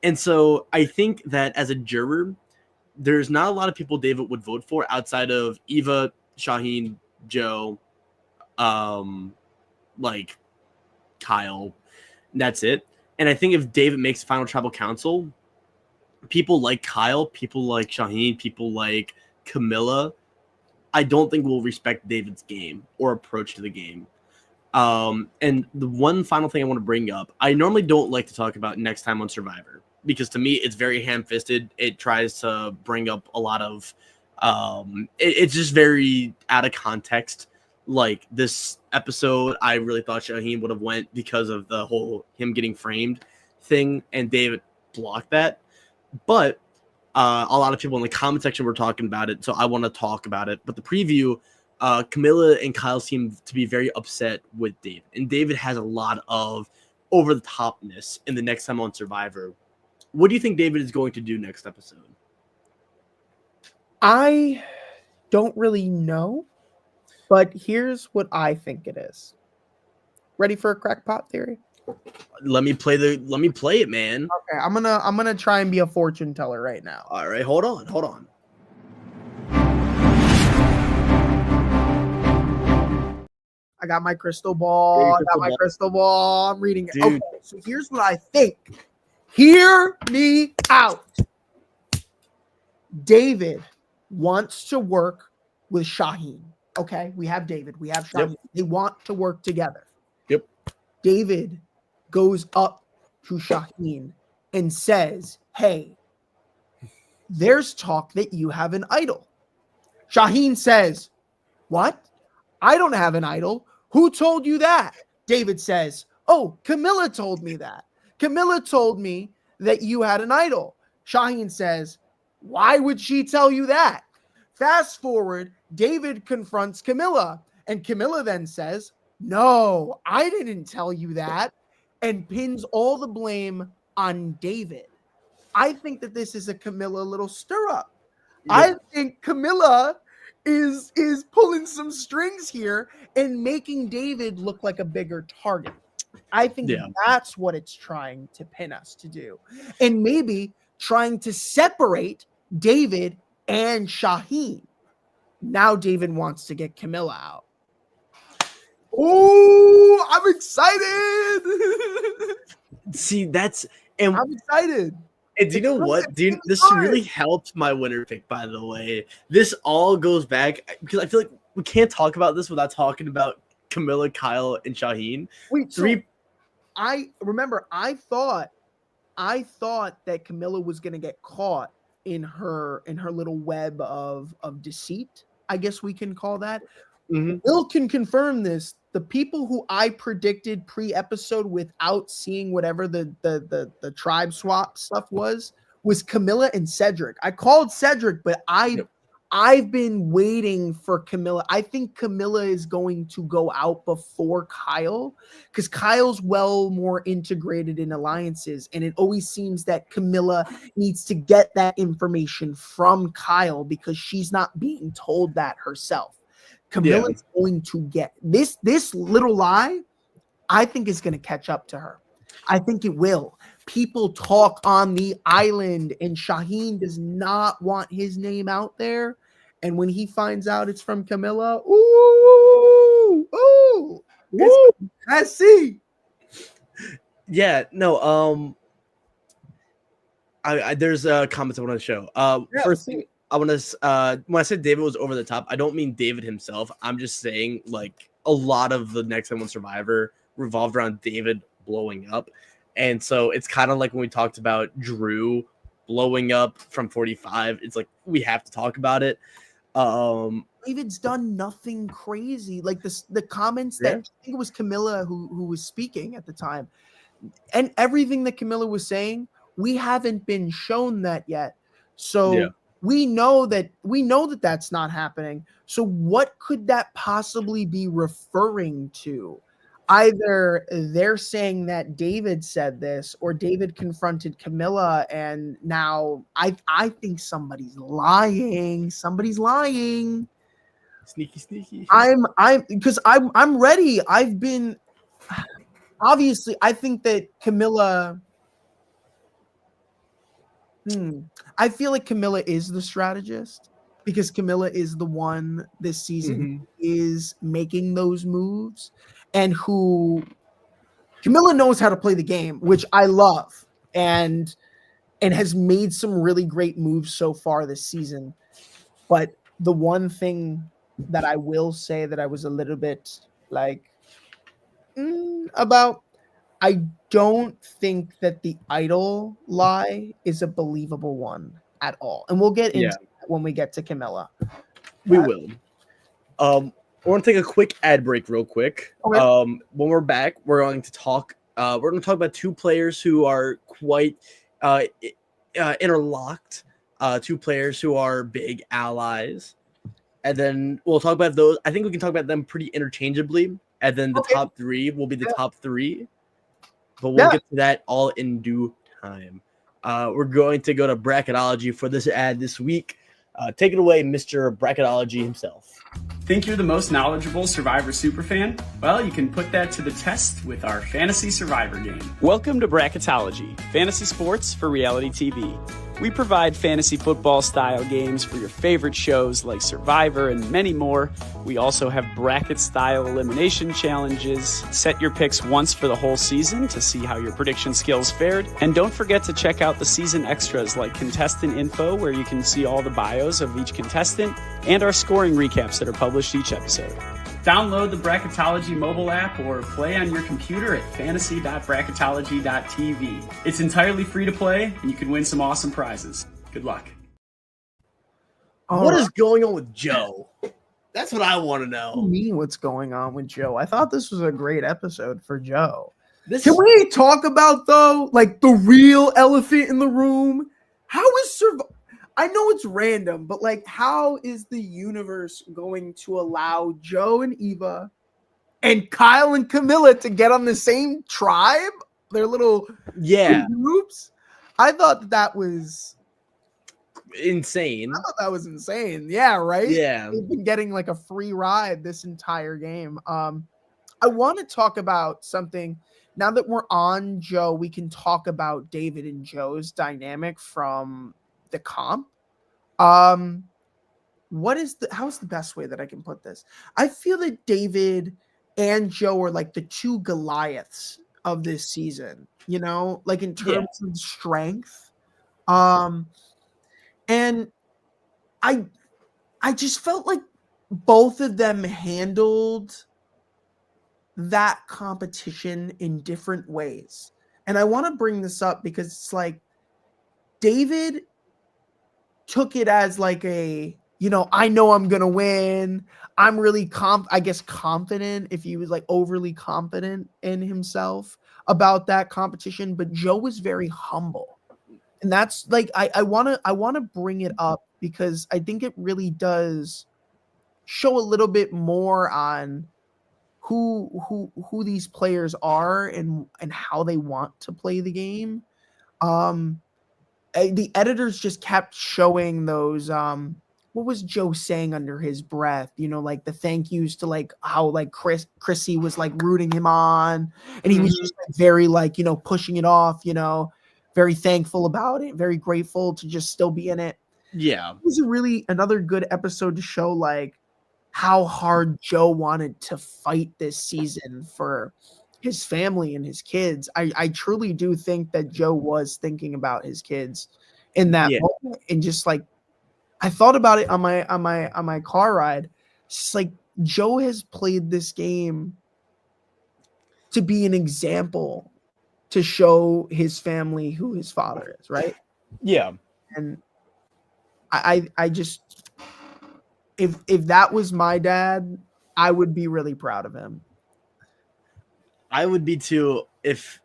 And so I think that as a juror, there's not a lot of people David would vote for outside of Eva, Shaheen, Joe, like Kyle. That's it. And I think if David makes the final tribal council, people like Kyle, people like Shaheen, people like Camilla, I don't think will respect David's game or approach to the game. And the one final thing I want to bring up, I normally don't like to talk about next time on Survivor, because to me it's very ham-fisted. It tries to bring up a lot of it's just very out of context. Like this episode, I really thought Shaheen would have went because of the whole him getting framed thing, and David blocked that. But a lot of people in the comment section were talking about it, so I want to talk about it. But the preview, Camilla and Kyle seem to be very upset with David, and David has a lot of over-the-topness in the next time on Survivor. What do you think David is going to do next episode? I don't really know, but here's what I think it is. Ready for a crackpot theory? Let me play it, man. Okay, I'm gonna try and be a fortune teller right now. All right, hold on. I got my crystal ball. Crystal ball. I'm reading it. Dude. Okay, so here's what I think. Hear me out. David wants to work with Shaheen. Okay, we have David. We have Shaheen. Yep. They want to work together. Yep. David goes up to Shaheen and says, "Hey, there's talk that you have an idol. Shaheen says, what? I don't have an idol. Who told you that? David says, oh, Camilla told me that. Camilla told me that you had an idol. Shaheen says, why would she tell you that? Fast forward, David confronts Camilla, and Camilla then says, no, I didn't tell you that, and pins all the blame on David. I think that this is a Camilla little stir up. Yeah. I think Camilla is pulling some strings here and making David look like a bigger target. I think that's what it's trying to pin us to do. And maybe trying to separate David and Shaheen. Now David wants to get Camilla out. Oh, I'm excited. See, I'm excited. And do you know what? This really helped my winner pick, by the way. This all goes back because I feel like we can't talk about this without talking about Camilla, Kyle, and Shaheen. Wait, I thought that Camilla was gonna get caught in her little web of deceit. I guess we can call that. Mm-hmm. Will can confirm this. The people who I predicted pre-episode without seeing whatever the tribe swap stuff was Camilla and Cedric. I called Cedric, but I've been waiting for Camilla. I think Camilla is going to go out before Kyle because Kyle's well more integrated in alliances, and it always seems that Camilla needs to get that information from Kyle because she's not being told that herself. Camilla's going to get this little lie, I think is going to catch up to her. I think it will. People talk on the island, and Shaheen does not want his name out there. And when he finds out it's from Camilla, let's see. Yeah, no, there's a comment I want to show. First thing, I want to, when I said David was over the top, I don't mean David himself. I'm just saying, like, a lot of the Next Time on Survivor revolved around David blowing up. And so it's kind of like when we talked about Drew blowing up from 45. It's like, we have to talk about it. David's done nothing crazy. Like the comments that I think it was Camilla who was speaking at the time. And everything that Camilla was saying, we haven't been shown that yet. So we know that that's not happening. So what could that possibly be referring to? Either they're saying that David said this, or David confronted Camilla, and now I think somebody's lying. Somebody's lying. Sneaky. I'm ready. I've been obviously. I think that Camilla. I feel like Camilla is the strategist because Camilla is the one this season is making those moves, and who Camilla knows how to play the game, which I love, and has made some really great moves so far this season. But the one thing that I will say that I was a little bit like about, I don't think that the idol lie is a believable one at all. And we'll get into that when we get to Camilla. We will. I want to take a quick ad break real quick. Okay. When we're back, we're going to talk about two players who are quite interlocked, two players who are big allies. And then we'll talk about those. I think we can talk about them pretty interchangeably. And then the top three will be the top three. But we'll get to that all in due time. We're going to go to Bracketology for this ad this week. Take it away, Mr. Bracketology himself. Think you're the most knowledgeable Survivor superfan? Well, you can put that to the test with our Fantasy Survivor game. Welcome to Bracketology, fantasy sports for reality TV. We provide fantasy football style games for your favorite shows like Survivor and many more. We also have bracket style elimination challenges. Set your picks once for the whole season to see how your prediction skills fared. And don't forget to check out the season extras like contestant info, where you can see all the bios of each contestant, and our scoring recaps that are published each episode. Download the Bracketology mobile app or play on your computer at fantasy.bracketology.tv. It's entirely free to play, and you can win some awesome prizes. Good luck. What is going on with Joe? That's what I want to What do you know. mean what's going on with Joe? I thought this was a great episode for Joe. This Can we talk about, though, like the real elephant in the room? How is I know it's random, but like, how is the universe going to allow Joe and Eva and Kyle and Camilla to get on the same tribe? Their little groups? I thought that was insane. I thought that was insane. Yeah, right? Yeah. They've been getting like a free ride this entire game. I want to talk about something. Now that we're on Joe, we can talk about David and Joe's dynamic from the comp. How's the best way that I can put this? I feel that David and Joe are like the two Goliaths of this season, you know, like in terms of strength. And I just felt like both of them handled that competition in different ways. And I want to bring this up because it's like David took it as like I know I'm going to win. I'm really confident, if he was like overly confident in himself about that competition. But Joe was very humble. And that's like, I want to bring it up because I think it really does show a little bit more on who these players are and how they want to play the game. The editors just kept showing those what was Joe saying under his breath, you know, like the thank yous to like how like Chrissy was like rooting him on, and he was just like very like, you know, pushing it off, you know, very thankful about it, very grateful to just still be in it. Yeah. It was another good episode to show like how hard Joe wanted to fight this season for his family and his kids. I truly do think that Joe was thinking about his kids in that moment. And just like, I thought about it on my car ride. It's just like Joe has played this game to be an example to show his family who his father is, right? Yeah. And I just, if that was my dad, I would be really proud of him. I would be too if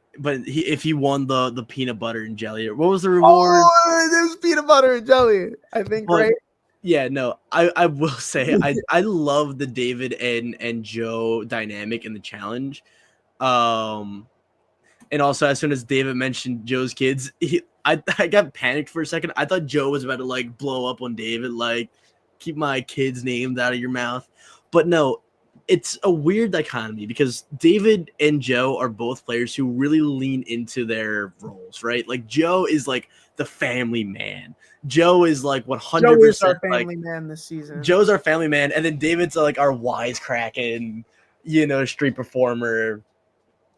he won the peanut butter and jelly. What was the reward? Oh, there's peanut butter and jelly, I think, right? Yeah, no, I will say I love the David and Joe dynamic in the challenge. And also, as soon as David mentioned Joe's kids, I got panicked for a second. I thought Joe was about to like blow up on David, like keep my kids' names out of your mouth. But no, it's a weird dichotomy because David and Joe are both players who really lean into their roles, right? Like Joe is like the family man. Joe is like 100%. Joe is our family man this season. Joe's our family man, and then David's like our wisecracking, you know, street performer,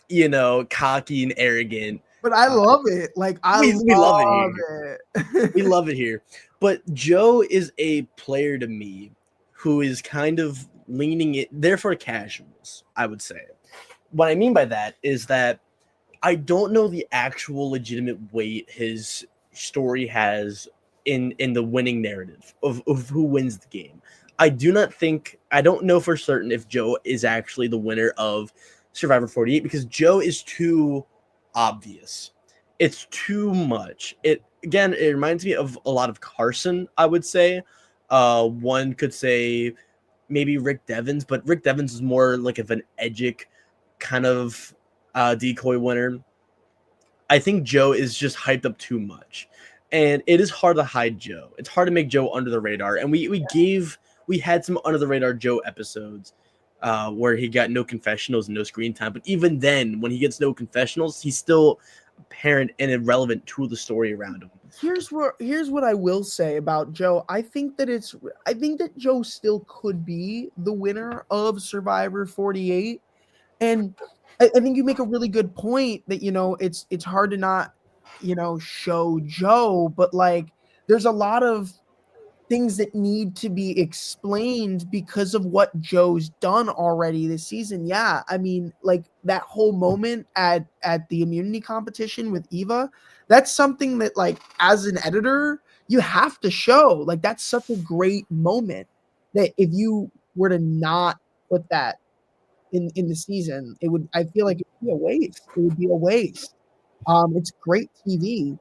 you know, cocky and arrogant. But I love it. Like we love it. We love it here. But Joe is a player to me who is kind of leaning it, therefore casuals, I would say. What I mean by that is that I don't know the actual legitimate weight his story has in the winning narrative of who wins the game. I don't know for certain if Joe is actually the winner of Survivor 48 because Joe is too obvious. It's too much. It reminds me of a lot of Carson, I would say. One could say maybe Rick Devens, but Rick Devens is more like of an edgic kind of decoy winner. I think Joe is just hyped up too much. And it is hard to hide Joe. It's hard to make Joe under the radar. And we had some under the radar Joe episodes where he got no confessionals and no screen time. But even then, when he gets no confessionals, he's still apparent and irrelevant to the story around him. Here's what I will say about Joe. I think that Joe still could be the winner of Survivor 48. And I think you make a really good point that, you know, it's hard to not, you know, show Joe, but like there's a lot of things that need to be explained because of what Joe's done already this season. Yeah, I mean, like that whole moment at the immunity competition with Eva, that's something that like as an editor, you have to show, like, that's such a great moment that if you were to not put that in the season, I feel like it would be a waste. It would be a waste. It's great TV,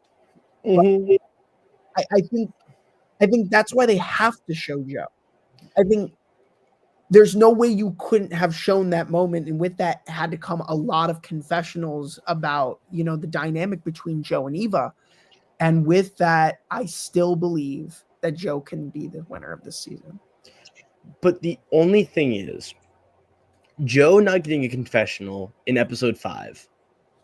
but Mm-hmm. I think that's why they have to show Joe. I think there's no way you couldn't have shown that moment, and with that had to come a lot of confessionals about, the dynamic between Joe and Eva. And with that, I still believe that Joe can be the winner of this season. But the only thing is, Joe not getting a confessional in episode 5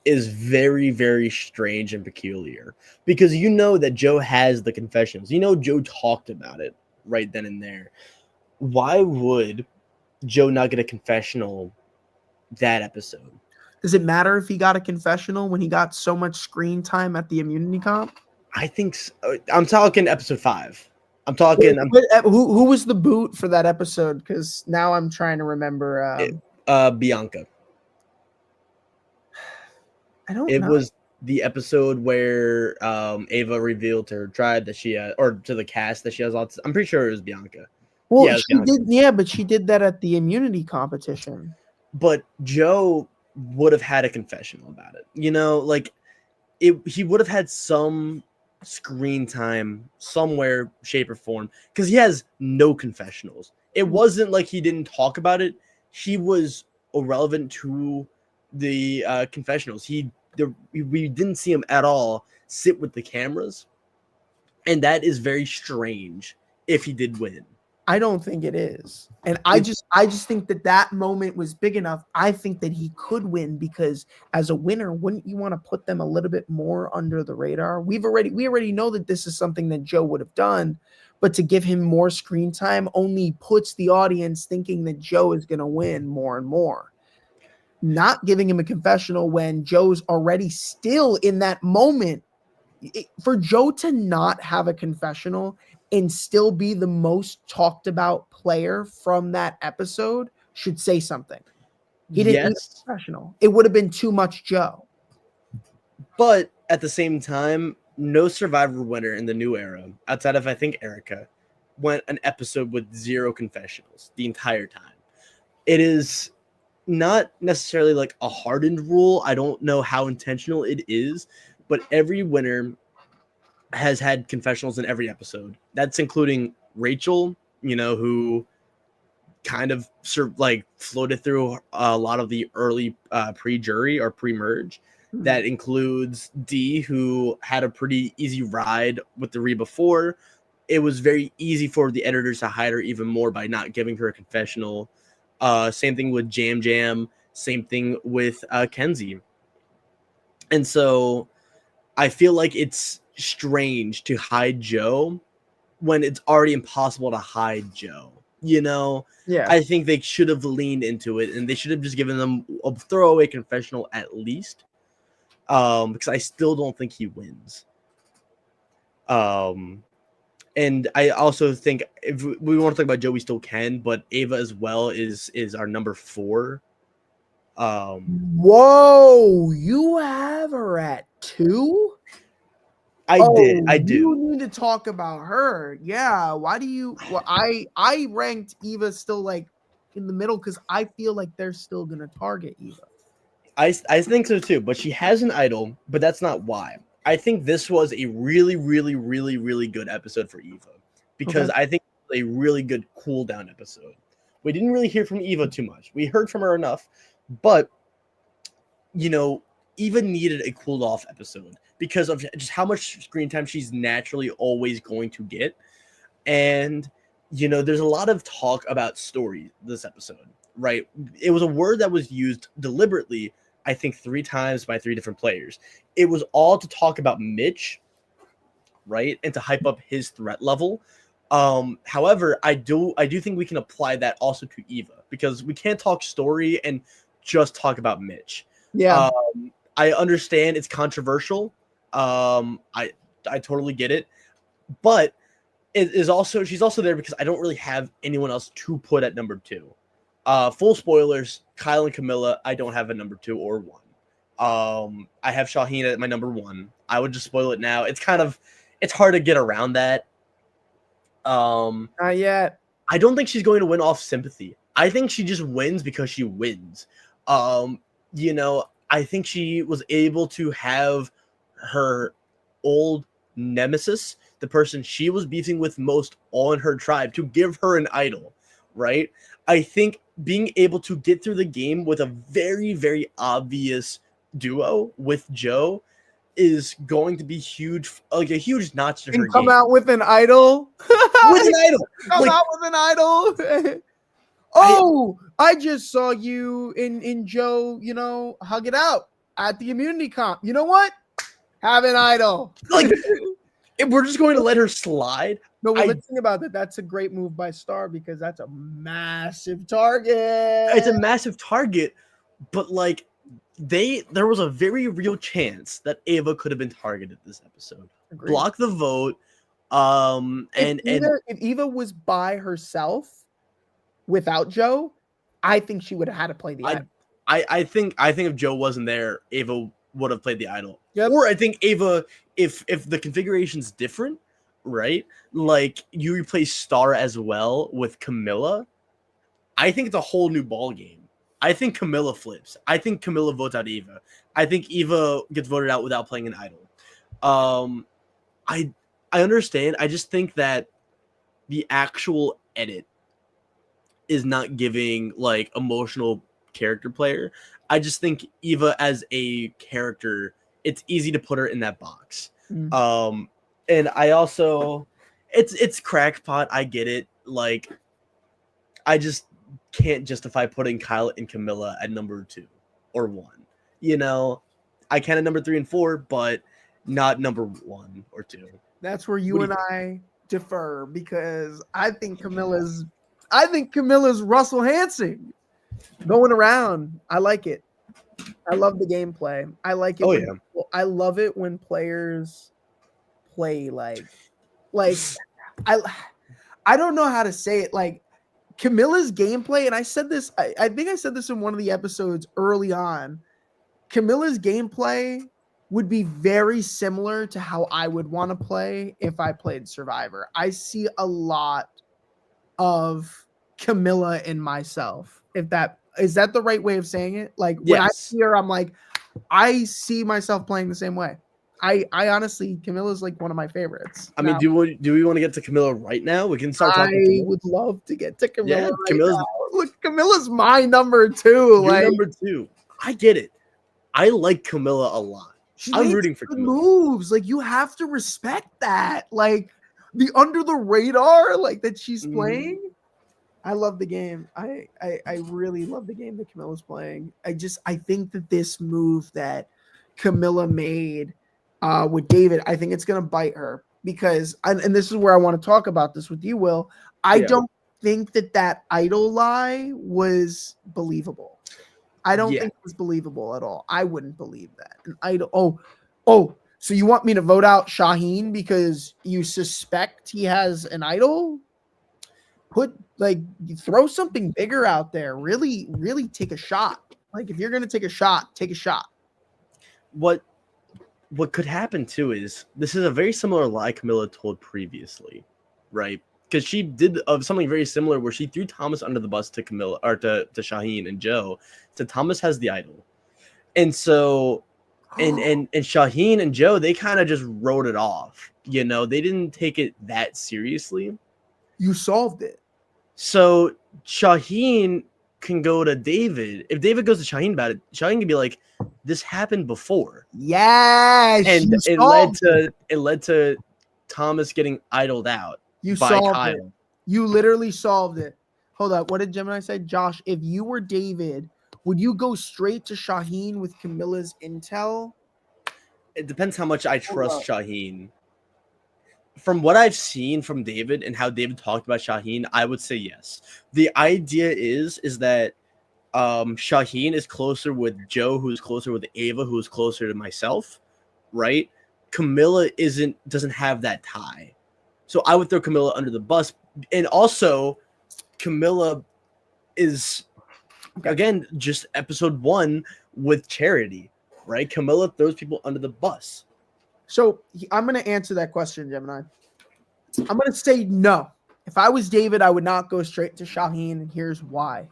is very, very strange and peculiar, because that Joe has the confessions. Joe talked about it right then and there. Why would Joe not get a confessional that episode? Does it matter if he got a confessional when he got so much screen time at the immunity comp? I think so. I'm talking episode 5. I'm talking. Who was the boot for that episode? Because now I'm trying to remember. Bianca. I don't know. It was the episode where Ava revealed to her tribe that she or to the cast that she has autism. I'm pretty sure it was Bianca. Well, yeah, she did. Yeah, but she did that at the immunity competition. But Joe would have had a confessional about it. He would have had some screen time somewhere, shape, or form, because he has no confessionals. It wasn't like he didn't talk about it. He was irrelevant to the confessionals. We didn't see him at all sit with the cameras, and that is very strange if he did win. I don't think it is. And I just think that moment was big enough. I think that he could win, because as a winner, wouldn't you want to put them a little bit more under the radar? We already know that this is something that Joe would have done, but to give him more screen time only puts the audience thinking that Joe is going to win more and more. Not giving him a confessional when Joe's already still in that moment. For Joe to not have a confessional and still be the most talked about player from that episode should say something. He didn't need a confessional. It would have been too much Joe. But at the same time, no Survivor winner in the new era, outside of, I think, Erica, went an episode with 0 confessionals the entire time. It is not necessarily like a hardened rule. I don't know how intentional it is, but every winner has had confessionals in every episode. That's including Rachel, who kind of floated through a lot of the early pre-jury or pre-merge. Mm-hmm. That includes Dee, who had a pretty easy ride with the Reba 4. It was very easy for the editors to hide her even more by not giving her a confessional. Same thing with Jam Jam. Same thing with Kenzie. And so I feel like it's strange to hide Joe when it's already impossible to hide Joe. Yeah. I think they should have leaned into it, and they should have just given them a throwaway confessional at least, because I still don't think he wins. And I also think if we want to talk about Joe, we still can, but Ava as well is our number 4. Whoa, you have her at 2? I do. You need to talk about her. Yeah. Why do you? Well, I ranked Eva still like in the middle, because I feel like they're still gonna target Eva. I think so too, but she has an idol, but that's not why. I think this was a really, really, really, really good episode for Eva, because I think it was a really good cool down episode. We didn't really hear from Eva too much. We heard from her enough, but Eva needed a cooled off episode because of just how much screen time she's naturally always going to get. And, there's a lot of talk about story this episode, right? It was a word that was used deliberately, I think 3 times by 3 different players. It was all to talk about Mitch, right? And to hype up his threat level. However, I do think we can apply that also to Eva, because we can't talk story and just talk about Mitch. Yeah. I understand it's controversial. I totally get it, but she's also there because I don't really have anyone else to put at number 2. Full spoilers, Kyle and Camilla, I don't have a number 2 or 1. I have Shaheen at my number 1. I would just spoil it now. It's kind of it's hard to get around that. Not yet. I don't think she's going to win off sympathy. I think she just wins because she wins. You know, I think she was able to have her old nemesis, the person she was beefing with most on her tribe, to give her an idol, right? I think being able to get through the game with a very, very obvious duo with Joe is going to be huge, like a huge notch to her And come game. out with an idol. With an idol. Come Like, out with an idol. Oh, I just saw you in Joe, you know, hug it out at the immunity comp. You know what? Have an idol. like if we're just going to let her slide. No, well, let's think about that. That's a great move by Star because that's a massive target. It's a massive target, but like there was a very real chance that Ava could have been targeted this episode. Agreed. Block the vote. If Eva was by herself without Joe, I think she would have had to play the idol. I think if Joe wasn't there, Ava would have played the idol. Yep. Or I think Ava, if the configuration's different, right? Like you replace Star as well with Camilla, I think it's a whole new ball game. I think Camilla flips. I think Camilla votes out Eva. I think Eva gets voted out without playing an idol. I understand. I just think that the actual edit is not giving like emotional character player. I just think Eva as a character, it's easy to put her in that box. And I also, it's crackpot. I get it. Like, I just can't justify putting Kyle and Camilla at number 2 or 1. You know, I can at number 3 and 4, but not number 1 or 2. That's where you and I differ because I think Camilla's Russell Hansen going around. I like it. I love the gameplay. I like it. I love it when players play like I don't know how to say it. Like Camilla's gameplay, and I said this, I think I said this in one of the episodes early on. Camilla's gameplay would be very similar to how I would want to play if I played Survivor. I see a lot of Camilla in myself. If that is that the right way of saying it? Like when I see her, I'm like, I see myself playing the same way. I honestly, Camilla's like one of my favorites. I mean, do we want to get to Camilla right now? We can start talking. I would love to get to Camilla. Yeah, right Camilla's now. Look, Camilla's my number 2. You're like number 2. I get it. I like Camilla a lot. I'm rooting for Camilla. Moves. Like you have to respect that. Like the under the radar, like that she's playing. I love the game. I really love the game that Camilla's playing. I think that this move that Camilla made with David, I think it's gonna bite her because and this is where I want to talk about this with you, Will. I don't think that idol lie was believable. I don't think it was believable at all. I wouldn't believe that. An idol. Oh, so you want me to vote out Shaheen because you suspect he has an idol? Throw something bigger out there. Really, really take a shot. Like if you're gonna take a shot, take a shot. What could happen too is this is a very similar lie Camilla told previously, right? Because she did something very similar where she threw Thomas under the bus to Camilla or to Shaheen and Joe. So Thomas has the idol, and so and Shaheen and Joe, they kind of just wrote it off. You know, they didn't take it that seriously. You solved it. So Shaheen can go to David. If David goes to Shaheen about it, Shaheen can be like, "This happened before." Yes, and it led to Thomas getting idled out. You by solved Kyle. it. You literally solved it. Hold up. What did Gemini say? Josh, if you were David, would you go straight to Shaheen with Camilla's intel? It depends how much I trust Shaheen. From what I've seen from David and how David talked about Shaheen, I would say yes. The idea is that Shaheen is closer with Joe, who's closer with Ava, who's closer to myself, right? Camilla doesn't have that tie. So I would throw Camilla under the bus. And also, Camilla is, again, just episode 1 with Charity, right? Camilla throws people under the bus. So I'm going to answer that question, Gemini. I'm going to say no. If I was David, I would not go straight to Shaheen, and here's why.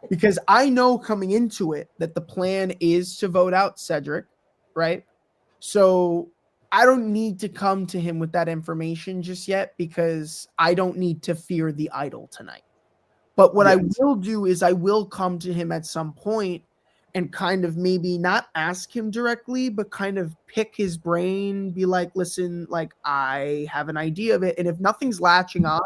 Because I know coming into it that the plan is to vote out Cedric, right? So I don't need to come to him with that information just yet because I don't need to fear the idol tonight. But what I will do is I will come to him at some point and kind of maybe not ask him directly, but kind of pick his brain, be like, listen, like I have an idea of it. And if nothing's latching on,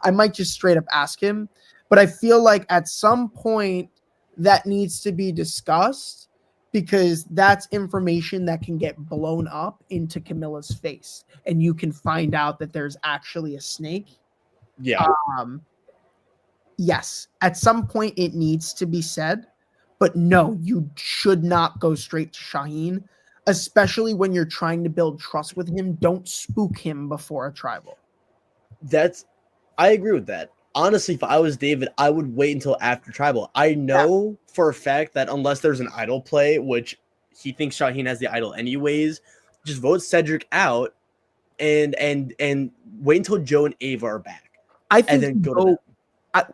I might just straight up ask him. But I feel like at some point that needs to be discussed because that's information that can get blown up into Camilla's face. And you can find out that there's actually a snake. Yeah. Yes, at some point it needs to be said, but no, you should not go straight to Shaheen, especially when you're trying to build trust with him. Don't spook him before a tribal. I agree with that. Honestly, if I was David, I would wait until after tribal. I know for a fact that unless there's an idol play, which he thinks Shaheen has the idol anyways, just vote Cedric out and wait until Joe and Ava are back. I think and then go to them.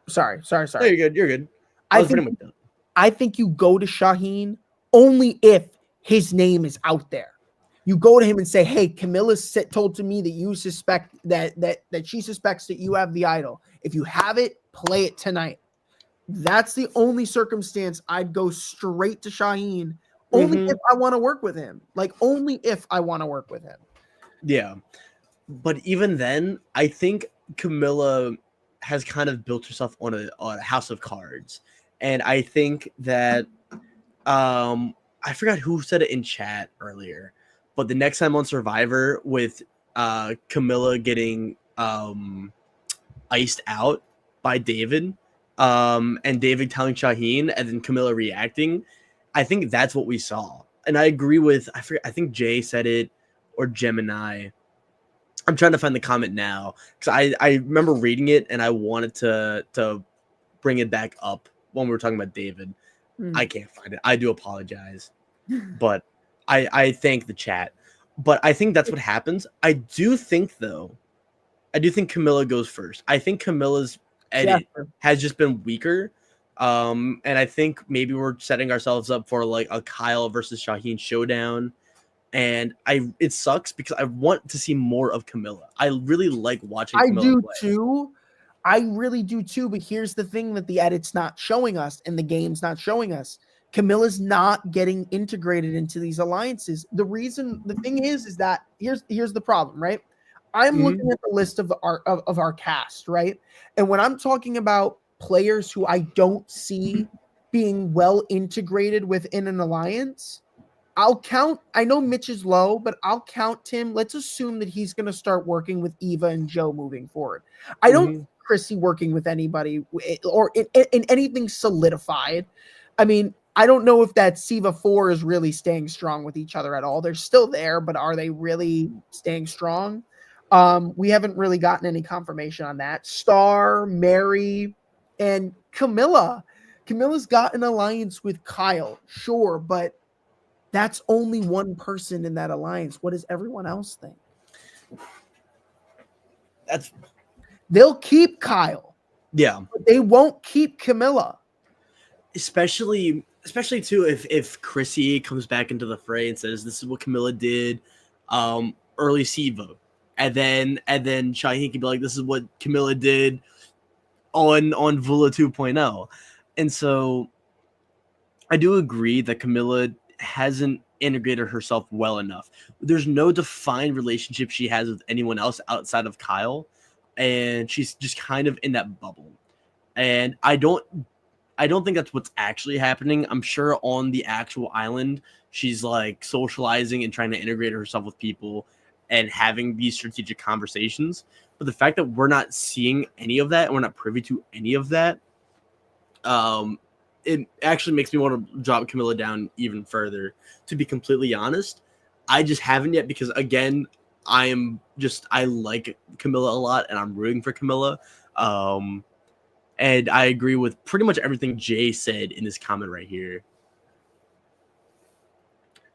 Sorry. No, you're good. I think you go to Shaheen only if his name is out there. You go to him and say, "Hey, Camilla told to me that you suspect that she suspects that you have the idol. If you have it, play it tonight." That's the only circumstance I'd go straight to Shaheen. Only if I want to work with him. Like only if I want to work with him. Yeah, but even then, I think Camilla has kind of built herself on a house of cards. And I think that I forgot who said it in chat earlier, but the next time on Survivor with Camilla getting iced out by David and David telling Shaheen and then Camilla reacting, I think that's what we saw. And I agree with, I think Jay said it or Gemini. I'm trying to find the comment now because I remember reading it and I wanted to bring it back up when we were talking about David. I can't find it. I do apologize, but I thank the chat. But I think that's what happens. I do think Camilla goes first. I think Camilla's edit has just been weaker. And I think maybe we're setting ourselves up for like a Kyle versus Shaheen showdown. And it sucks because I want to see more of Camilla. I really like watching Camilla play. Too. I really do too. But here's the thing that the edit's not showing us and the game's not showing us. Camilla's not getting integrated into these alliances. The thing is that here's the problem, right? I'm looking at the list of our cast, right? And when I'm talking about players who I don't see being well integrated within an alliance, I'll count. I know Mitch is low, but I'll count him. Let's assume that he's going to start working with Eva and Joe moving forward. I don't Chrissy working with anybody or in anything solidified. I mean, I don't know if that Siva 4 is really staying strong with each other at all. They're still there, but are they really staying strong? We haven't really gotten any confirmation on that. Star, Mary, and Camilla. Camilla's got an alliance with Kyle, sure, but that's only one person in that alliance. What does everyone else think? They'll keep Kyle. Yeah. But they won't keep Camilla. Especially too if Chrissy comes back into the fray and says this is what Camilla did early Siva. And then Shaheen can be like, this is what Camilla did on Vula 2.0. And so I do agree that Camilla hasn't integrated herself well enough. There's no defined relationship she has with anyone else outside of Kyle, and she's just kind of in that bubble. And I don't think that's what's actually happening. I'm sure on the actual island, she's like socializing and trying to integrate herself with people and having these strategic conversations. But the fact that we're not seeing any of that and we're not privy to any of that, it actually makes me want to drop Camilla down even further, to be completely honest. I just haven't yet because, again, I like Camilla a lot and I'm rooting for Camilla. And I agree with pretty much everything Jay said in this comment right here.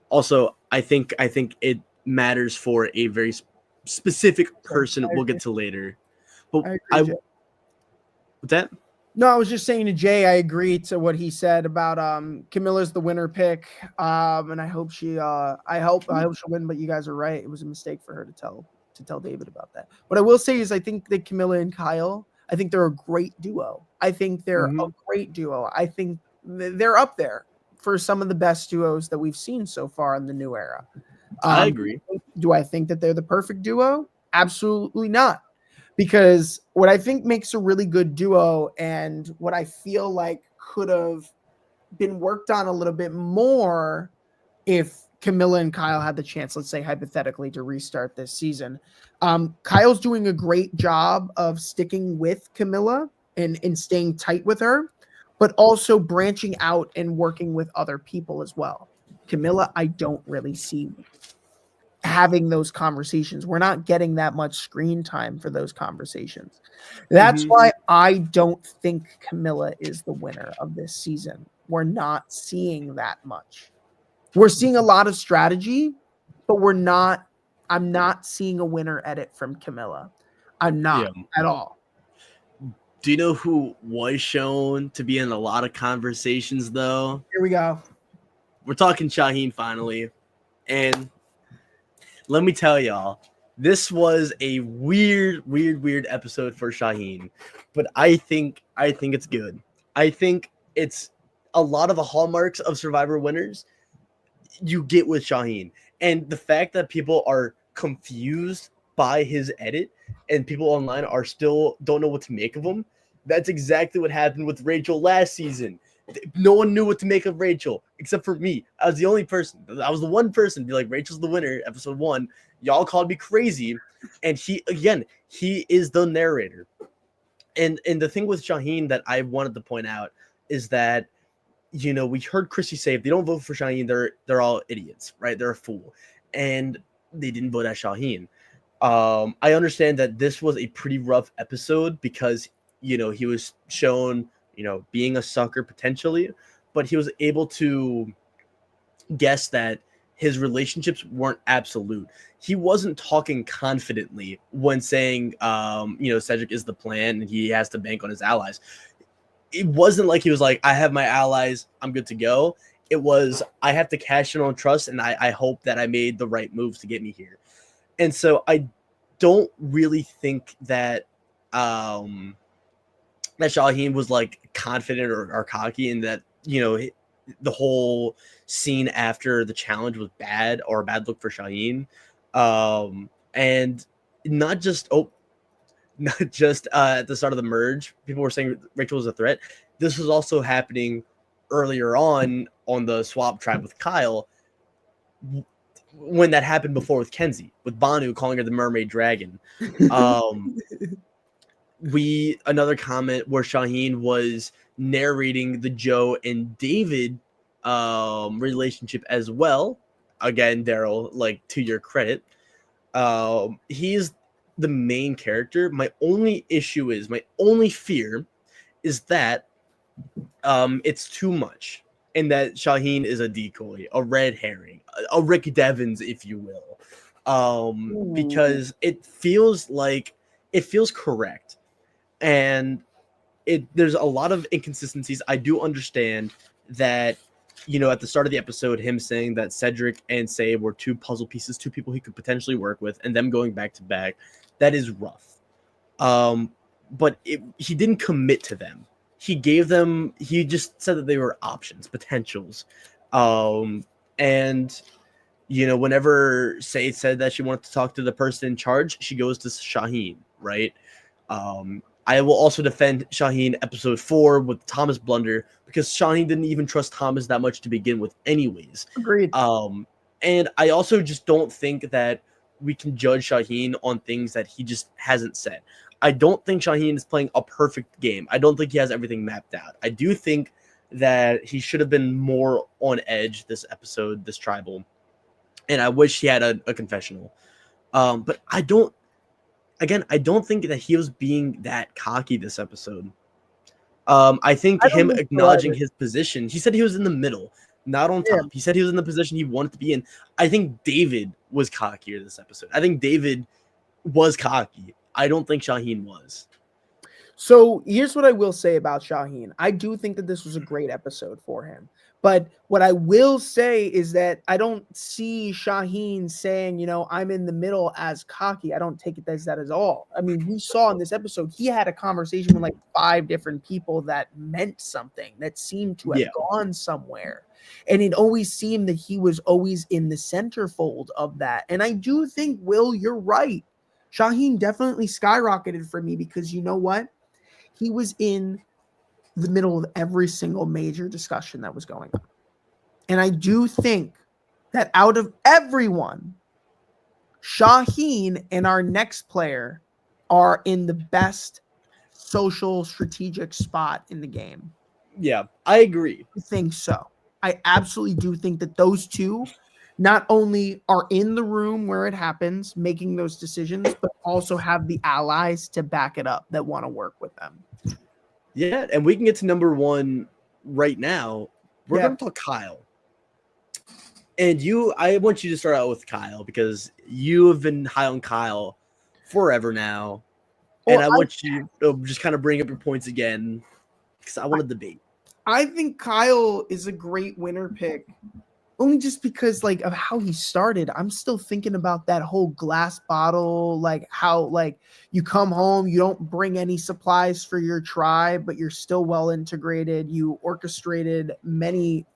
Also, I think matters for a very specific person we'll get to later. But I agree, what's that? No, I was just saying to Jay, I agree to what he said about Camilla's the winner pick. And I hope she I hope she'll win, but you guys are right. It was a mistake for her to tell David about that. What I will say is I think that Camilla and Kyle, I think they're a great duo. I think they're a great duo. I think they're up there for some of the best duos that we've seen so far in the new era. I agree. Do I think that they're the perfect duo? Absolutely not. Because what I think makes a really good duo and what I feel like could have been worked on a little bit more if Camilla and Kyle had the chance, let's say hypothetically, to restart this season. Kyle's doing a great job of sticking with Camilla and staying tight with her, but also branching out and working with other people as well. Camilla, I don't really see having those conversations. We're not getting that much screen time for those conversations. That's why I don't think Camilla is the winner of this season. We're not seeing that much. We're seeing a lot of strategy, but I'm not seeing a winner edit from Camilla. I'm not at all. Do you know who was shown to be in a lot of conversations though? Here we go. We're talking Shaheen finally. And let me tell y'all, this was a weird episode for Shaheen, but I think it's good. I think it's a lot of the hallmarks of Survivor winners you get with Shaheen, and the fact that people are confused by his edit and people online are still don't know what to make of him. That's exactly what happened with Rachel last season. No one knew what to make of Rachel except for me. I was the only person. I was the one person to be like, Rachel's the winner, episode 1. Y'all called me crazy. And he is the narrator. And the thing with Shaheen that I wanted to point out is that, you know, we heard Chrissy say if they don't vote for Shaheen, they're all idiots, right? They're a fool. And they didn't vote at Shaheen. I understand that this was a pretty rough episode because, you know, he was shown, you know, being a sucker potentially, but he was able to guess that his relationships weren't absolute. He wasn't talking confidently when saying, you know, Cedric is the plan and he has to bank on his allies. It wasn't like he was like, I have my allies, I'm good to go. It was, I have to cash in on trust and I hope that I made the right moves to get me here. And so I don't really think that that Shaheen was like confident or cocky, and that, you know, the whole scene after the challenge was bad or a bad look for Shaheen. And not just at the start of the merge, people were saying Rachel was a threat. This was also happening earlier on the swap tribe with Kyle, when that happened before with Kenzie, with Banu calling her the mermaid dragon. Another comment where Shaheen was narrating the Joe and David relationship as well. Again, Daryl, like, to your credit, he's the main character. My only fear is that it's too much, and that Shaheen is a decoy, a red herring, a Rick Devens, if you will, because it feels correct. And there's a lot of inconsistencies. I do understand that, you know, at the start of the episode, him saying that Cedric and Sabe were two puzzle pieces, two people he could potentially work with, and them going back to back, that is rough. But he didn't commit to them. He just said that they were options, potentials. And, you know, whenever Sabe said that she wanted to talk to the person in charge, she goes to Shaheen, right? I will also defend Shaheen episode 4 with Thomas blunder, because Shaheen didn't even trust Thomas that much to begin with anyways. Agreed. And I also just don't think that we can judge Shaheen on things that he just hasn't said. I don't think Shaheen is playing a perfect game. I don't think he has everything mapped out. I do think that he should have been more on edge this episode, this tribal. And I wish he had a confessional. But I don't think that he was being that cocky this episode. I think him acknowledging his position, he said he was in the middle. not on top. He said he was in the position he wanted to be in. I think David was cockier this episode. I think David was cocky. I don't think Shaheen was. So here's what I will say about Shaheen. I do think that this was a great episode for him. But what I will say is that I don't see Shaheen saying, you know, I'm in the middle as cocky. I don't take it as that at all. I mean, we saw in this episode, he had a conversation with like 5 different people that meant something, that seemed to have gone somewhere. And it always seemed that he was always in the centerfold of that. And I do think, Will, you're right. Shaheen definitely skyrocketed for me because you know what? He was in the middle of every single major discussion that was going on. And I do think that out of everyone, Shaheen and our next player are in the best social strategic spot in the game. Yeah, I agree. I think so. I absolutely do think that those two not only are in the room where it happens, making those decisions, but also have the allies to back it up that want to work with them. Yeah, and we can get to number 1 right now. We're going to talk Kyle. And I want you to start out with Kyle because you have been high on Kyle forever now. And I want you to just kind of bring up your points again because I want to debate. I think Kyle is a great winner pick. Only just because like of how he started. I'm still thinking about that whole glass bottle, like how like you come home, you don't bring any supplies for your tribe, but you're still well integrated. You orchestrated many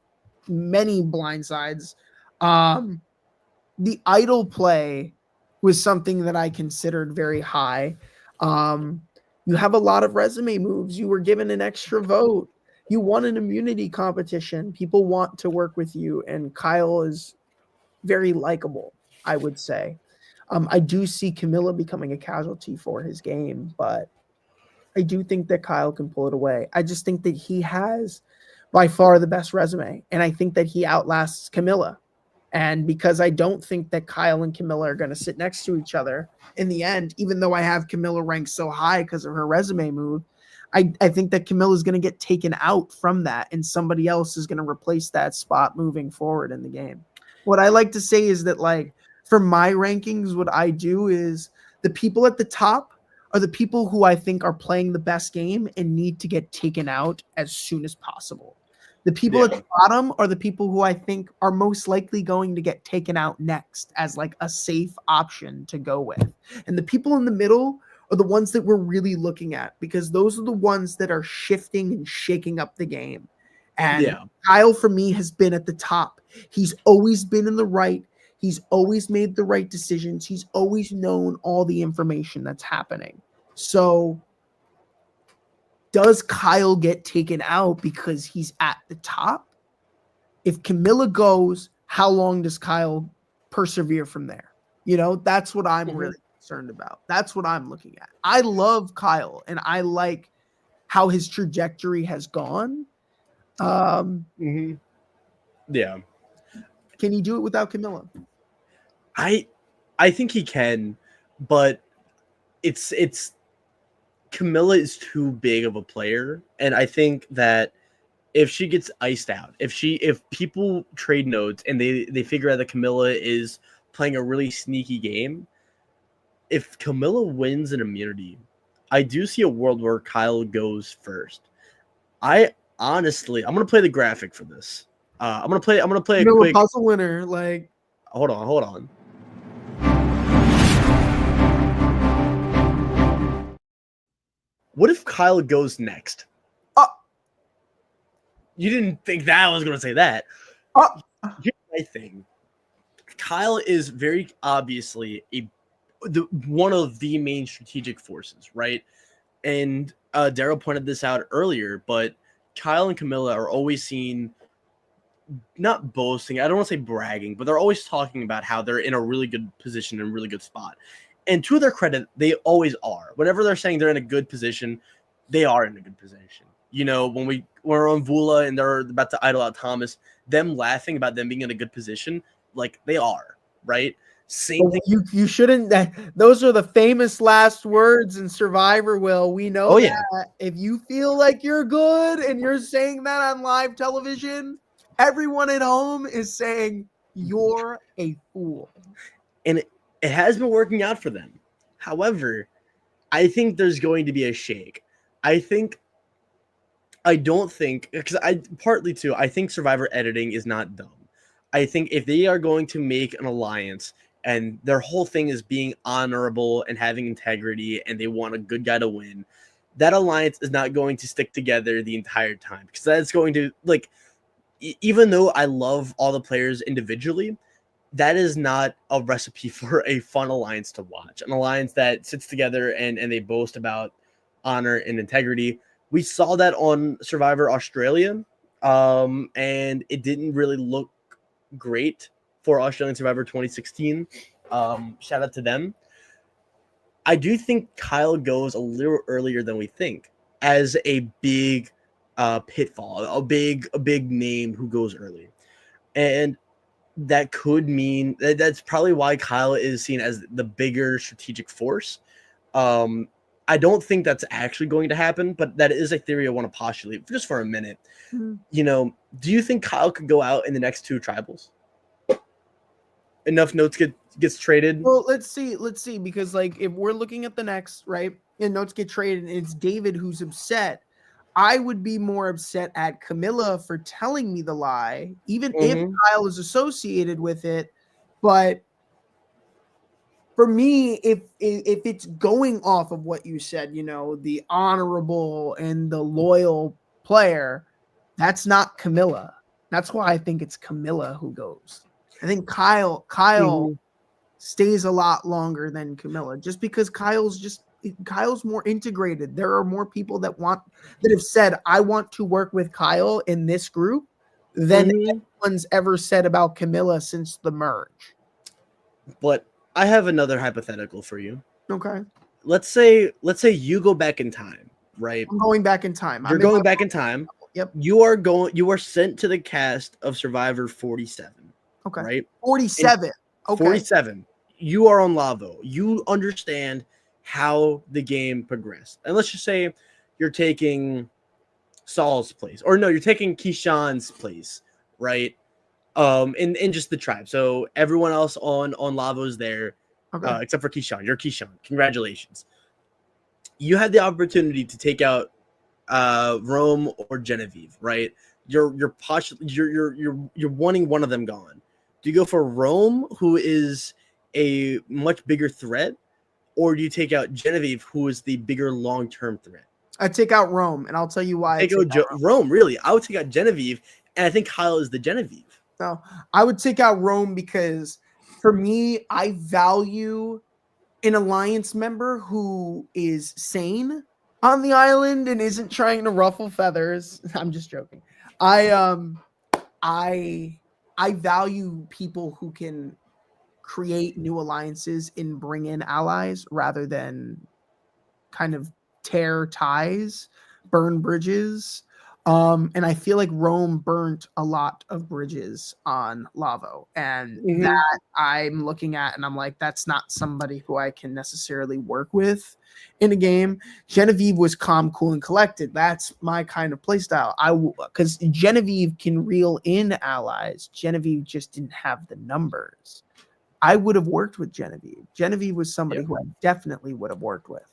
blindsides. The idol play was something that I considered very high. You have a lot of resume moves. You were given an extra vote. You won an immunity competition. People want to work with you, and Kyle is very likable, I would say. I do see Camilla becoming a casualty for his game, but I do think that Kyle can pull it away. I just think that he has by far the best resume, and I think that he outlasts Camilla. And because I don't think that Kyle and Camilla are going to sit next to each other in the end, even though I have Camilla ranked so high because of her resume move, I think that Camilla is going to get taken out from that, and somebody else is going to replace that spot moving forward in the game. What I like to say is that, like, for my rankings, what I do is the people at the top are the people who I think are playing the best game and need to get taken out as soon as possible. The people at the bottom are the people who I think are most likely going to get taken out next as like a safe option to go with. And the people in the middle are the ones that we're really looking at because those are the ones that are shifting and shaking up the game. And Kyle, for me, has been at the top. He's always been in the right. He's always made the right decisions. He's always known all the information that's happening. So does Kyle get taken out because he's at the top? If Camilla goes, how long does Kyle persevere from there? You know, that's what I'm really concerned about. That's what I'm looking at. I love Kyle and I like how his trajectory has gone. Yeah. Can he do it without Camilla? I think he can, but it's Camilla is too big of a player, and I think that if she gets iced out, if people trade notes and they figure out that Camilla is playing a really sneaky game, if Camilla wins an immunity, I do see a world where Kyle goes first. I'm gonna play the graphic for this. I'm gonna play a quick puzzle winner. Like, hold on. What if Kyle goes next? You didn't think that I was going to say that. Here's my thing. Kyle is very obviously one of the main strategic forces, right? And Daryl pointed this out earlier, but Kyle and Camilla are always seen not boasting. I don't want to say bragging, but they're always talking about how they're in a really good position and really good spot. And to their credit, they always are. Whenever they're saying they're in a good position, they are in a good position. You know, when we're on Vula and they're about to idle out Thomas, them laughing about them being in a good position, like they are, right? Same thing. You shouldn't. Those are the famous last words in Survivor. Will we know? Oh, that if you feel like you're good and you're saying that on live television, Everyone at home is saying you're a fool. And it has been working out for them. However, I think there's going to be a shake. I don't think, because I think Survivor editing is not dumb. I think if they are going to make an alliance and their whole thing is being honorable and having integrity and they want a good guy to win, that alliance is not going to stick together the entire time, because that's going to, like, even though I love all the players individually, that is not a recipe for a fun alliance to watch. An alliance that sits together and they boast about honor and integrity. We saw that on Survivor Australia, and it didn't really look great for Australian Survivor 2016. Shout out to them. I do think Kyle goes a little earlier than we think as a big pitfall, a big name who goes early. And that could mean that's probably why Kyle is seen as the bigger strategic force. I don't think that's actually going to happen, but that is a theory I want to postulate just for a minute. Mm-hmm. You know, do you think Kyle could go out in the next two tribals? Enough notes gets traded. Well, let's see, because like if we're looking at the next, right, and notes get traded, and it's David who's upset. I would be more upset at Camilla for telling me the lie, even if Kyle is associated with it. But for me, if it's going off of what you said, you know, the honorable and the loyal player, that's not Camilla. That's why I think it's Camilla who goes. I think Kyle stays a lot longer than Camilla, just because Kyle's more integrated. There are more people that have said, I want to work with Kyle in this group than anyone's ever said about Camilla since the merge. But I have another hypothetical for you. Okay. Let's say you go back in time, right? I'm going back in time. You're going back in time. Yep. You are sent to the cast of Survivor 47. Okay. Right? 47. Okay. 47. You are on Lavo. You understand how the game progressed. And let's just say you're taking Saul's place. Or no, you're taking Keyshawn's place, right? In just the tribe. So everyone else on Lavo's there, except for Keyshawn. You're Keyshawn. Congratulations. You had the opportunity to take out Rome or Genevieve, right? You're wanting one of them gone. Do you go for Rome, who is a much bigger threat, or do you take out Genevieve, who is the bigger long-term threat? I take out Rome, and I'll tell you why. Rome, really. I would take out Genevieve, and I think Kyle is the Genevieve. No, I would take out Rome because for me, I value an alliance member who is sane on the island and isn't trying to ruffle feathers. I'm just joking. I value people who can create new alliances and bring in allies rather than kind of tear ties, burn bridges. And I feel like Rome burnt a lot of bridges on Lavo, and that I'm looking at and I'm like, that's not somebody who I can necessarily work with in a game. Genevieve was calm, cool, and collected. That's my kind of playstyle. Because Genevieve can reel in allies. Genevieve just didn't have the numbers. I would have worked with Genevieve. Genevieve was somebody who I definitely would have worked with.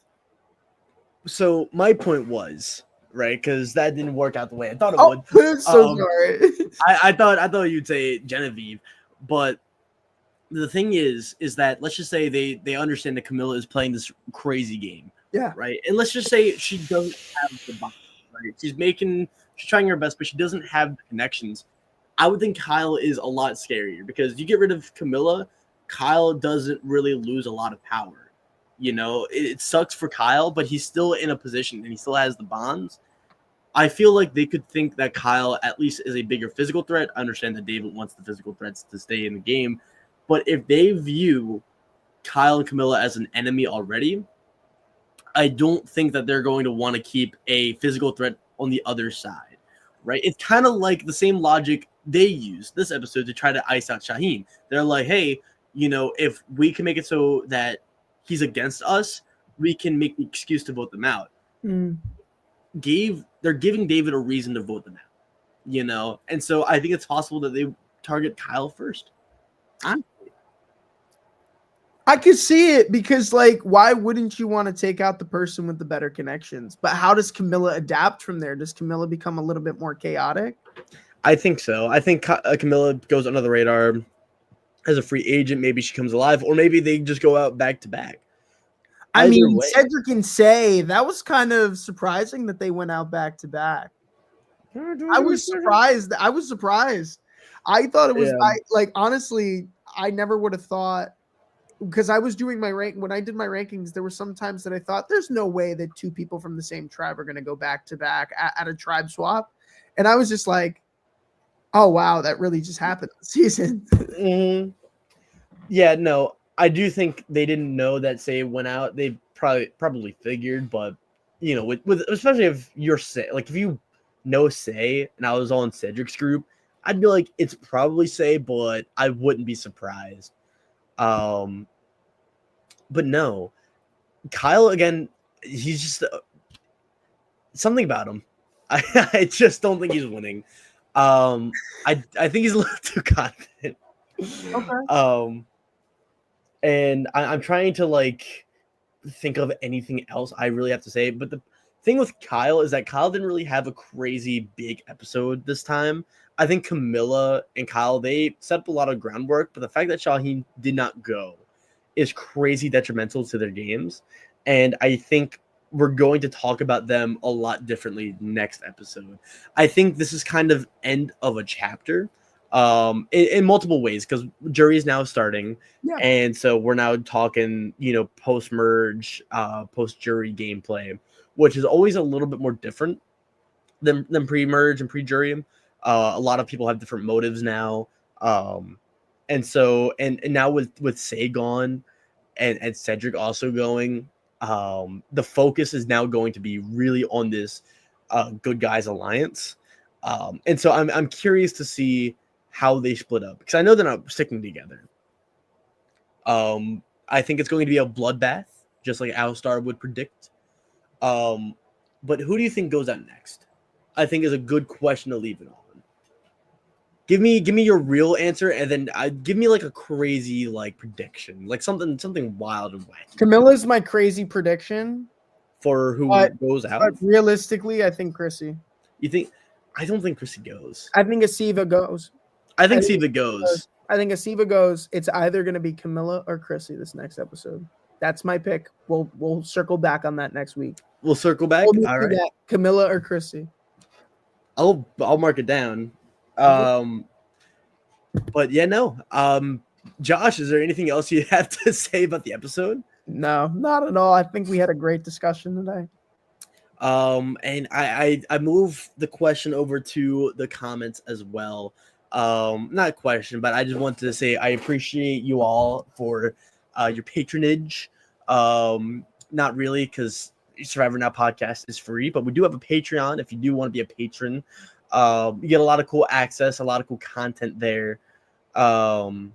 So my point was, right, because that didn't work out the way I thought it would. So sorry. I thought you'd say Genevieve, but the thing is that let's just say they understand that Camilla is playing this crazy game. Yeah. Right. And let's just say she doesn't have the bond, right? She's trying her best, but she doesn't have the connections. I would think Kyle is a lot scarier because you get rid of Camilla, Kyle doesn't really lose a lot of power. You know, it sucks for Kyle, but he's still in a position and he still has the bonds. I feel like they could think that Kyle at least is a bigger physical threat. I understand that David wants the physical threats to stay in the game, but if they view Kyle and Camilla as an enemy already, I don't think that they're going to want to keep a physical threat on the other side, right? It's kind of like the same logic they used this episode to try to ice out Shaheen. They're like, hey, you know, if we can make it so that he's against us, we can make the excuse to vote them out. They're giving David a reason to vote them out. And so I think it's possible that they target Kyle first. I could see it because, why wouldn't you want to take out the person with the better connections? But how does Camilla adapt from there? Does Camilla become a little bit more chaotic? I think so. I think Camilla goes under the radar as a free agent. Maybe she comes alive, or maybe they just go out back to back. I mean, Cedric and Say, that was kind of surprising that they went out back to back. I was surprised. I thought it was honestly, I never would have thought, because I was doing when I did my rankings, there were some times that I thought there's no way that two people from the same tribe are going to go back to back at a tribe swap. And I was just like, oh, wow, that really just happened this season. Mm-hmm. Yeah, no, I do think they didn't know that Say went out. They probably figured, but with especially if you're Say, if you know Say, and I was all in Cedric's group, I'd be like, it's probably Say, but I wouldn't be surprised. But no, Kyle again. He's just something about him. I just don't think he's winning. I think he's a little too confident. Okay. And I'm trying to think of anything else I really have to say. But the thing with Kyle is that Kyle didn't really have a crazy big episode this time. I think Camilla and Kyle, they set up a lot of groundwork, but the fact that Shaheen did not go is crazy detrimental to their games. And I think we're going to talk about them a lot differently next episode. I think this is kind of end of a chapter in multiple ways, because jury is now starting. Yeah. And so we're now talking, post-merge, post-jury gameplay, which is always a little bit more different than pre-merge and pre-jury. A lot of people have different motives now. And so, and now with Say gone and Cedric also going, the focus is now going to be really on this Good Guys Alliance. And so I'm curious to see how they split up, because I know they're not sticking together. I think it's going to be a bloodbath, just like Alistar would predict. But who do you think goes out next? I think is a good question to leave it on. Give me your real answer, and then give me a crazy prediction, something wild and wacky. Camilla's my crazy prediction for who goes out. But realistically, I think Chrissy. You think? I don't think Chrissy goes. I think Asiva goes. I think Asiva goes. I think Asiva goes. It's either going to be Camilla or Chrissy this next episode. That's my pick. We'll circle back on that next week. We'll circle back. All right. Camilla or Chrissy. I'll mark it down. But yeah, no. Josh, is there anything else you have to say about the episode? No, not at all. I think we had a great discussion today. And I move the question over to the comments as well. Not a question, but I just wanted to say I appreciate you all for your patronage. Not really, because Survivor Now podcast is free, but we do have a Patreon if you do want to be a patron. You get a lot of cool access, a lot of cool content there. And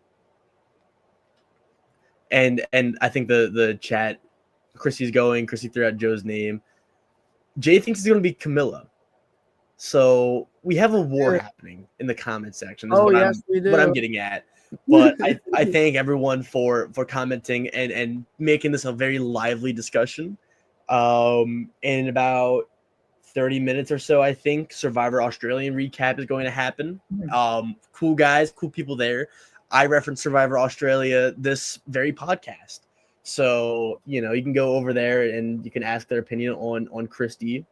I think the chat, Chrissy threw out Joe's name. Jay thinks it's going to be Camilla. So we have a war happening in the comment section. This we do. What I'm getting at. But I thank everyone for commenting and making this a very lively discussion. In about 30 minutes or so, I think Survivor Australian recap is going to happen. Cool guys, cool people there. I referenced Survivor Australia this very podcast. So, you can go over there and you can ask their opinion on Christy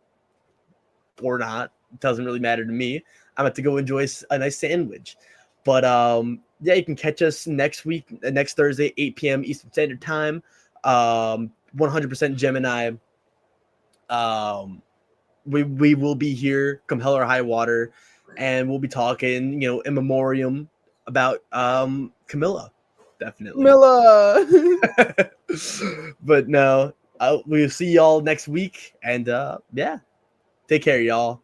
or not. It doesn't really matter to me. I'm about to go enjoy a nice sandwich. But yeah, you can catch us next week, next Thursday, 8 p.m. Eastern Standard Time. 100% Gemini. We will be here come hell or high water, and we'll be talking, in memoriam about Camilla. Definitely. Camilla. But no, we'll see y'all next week, and yeah, take care, y'all.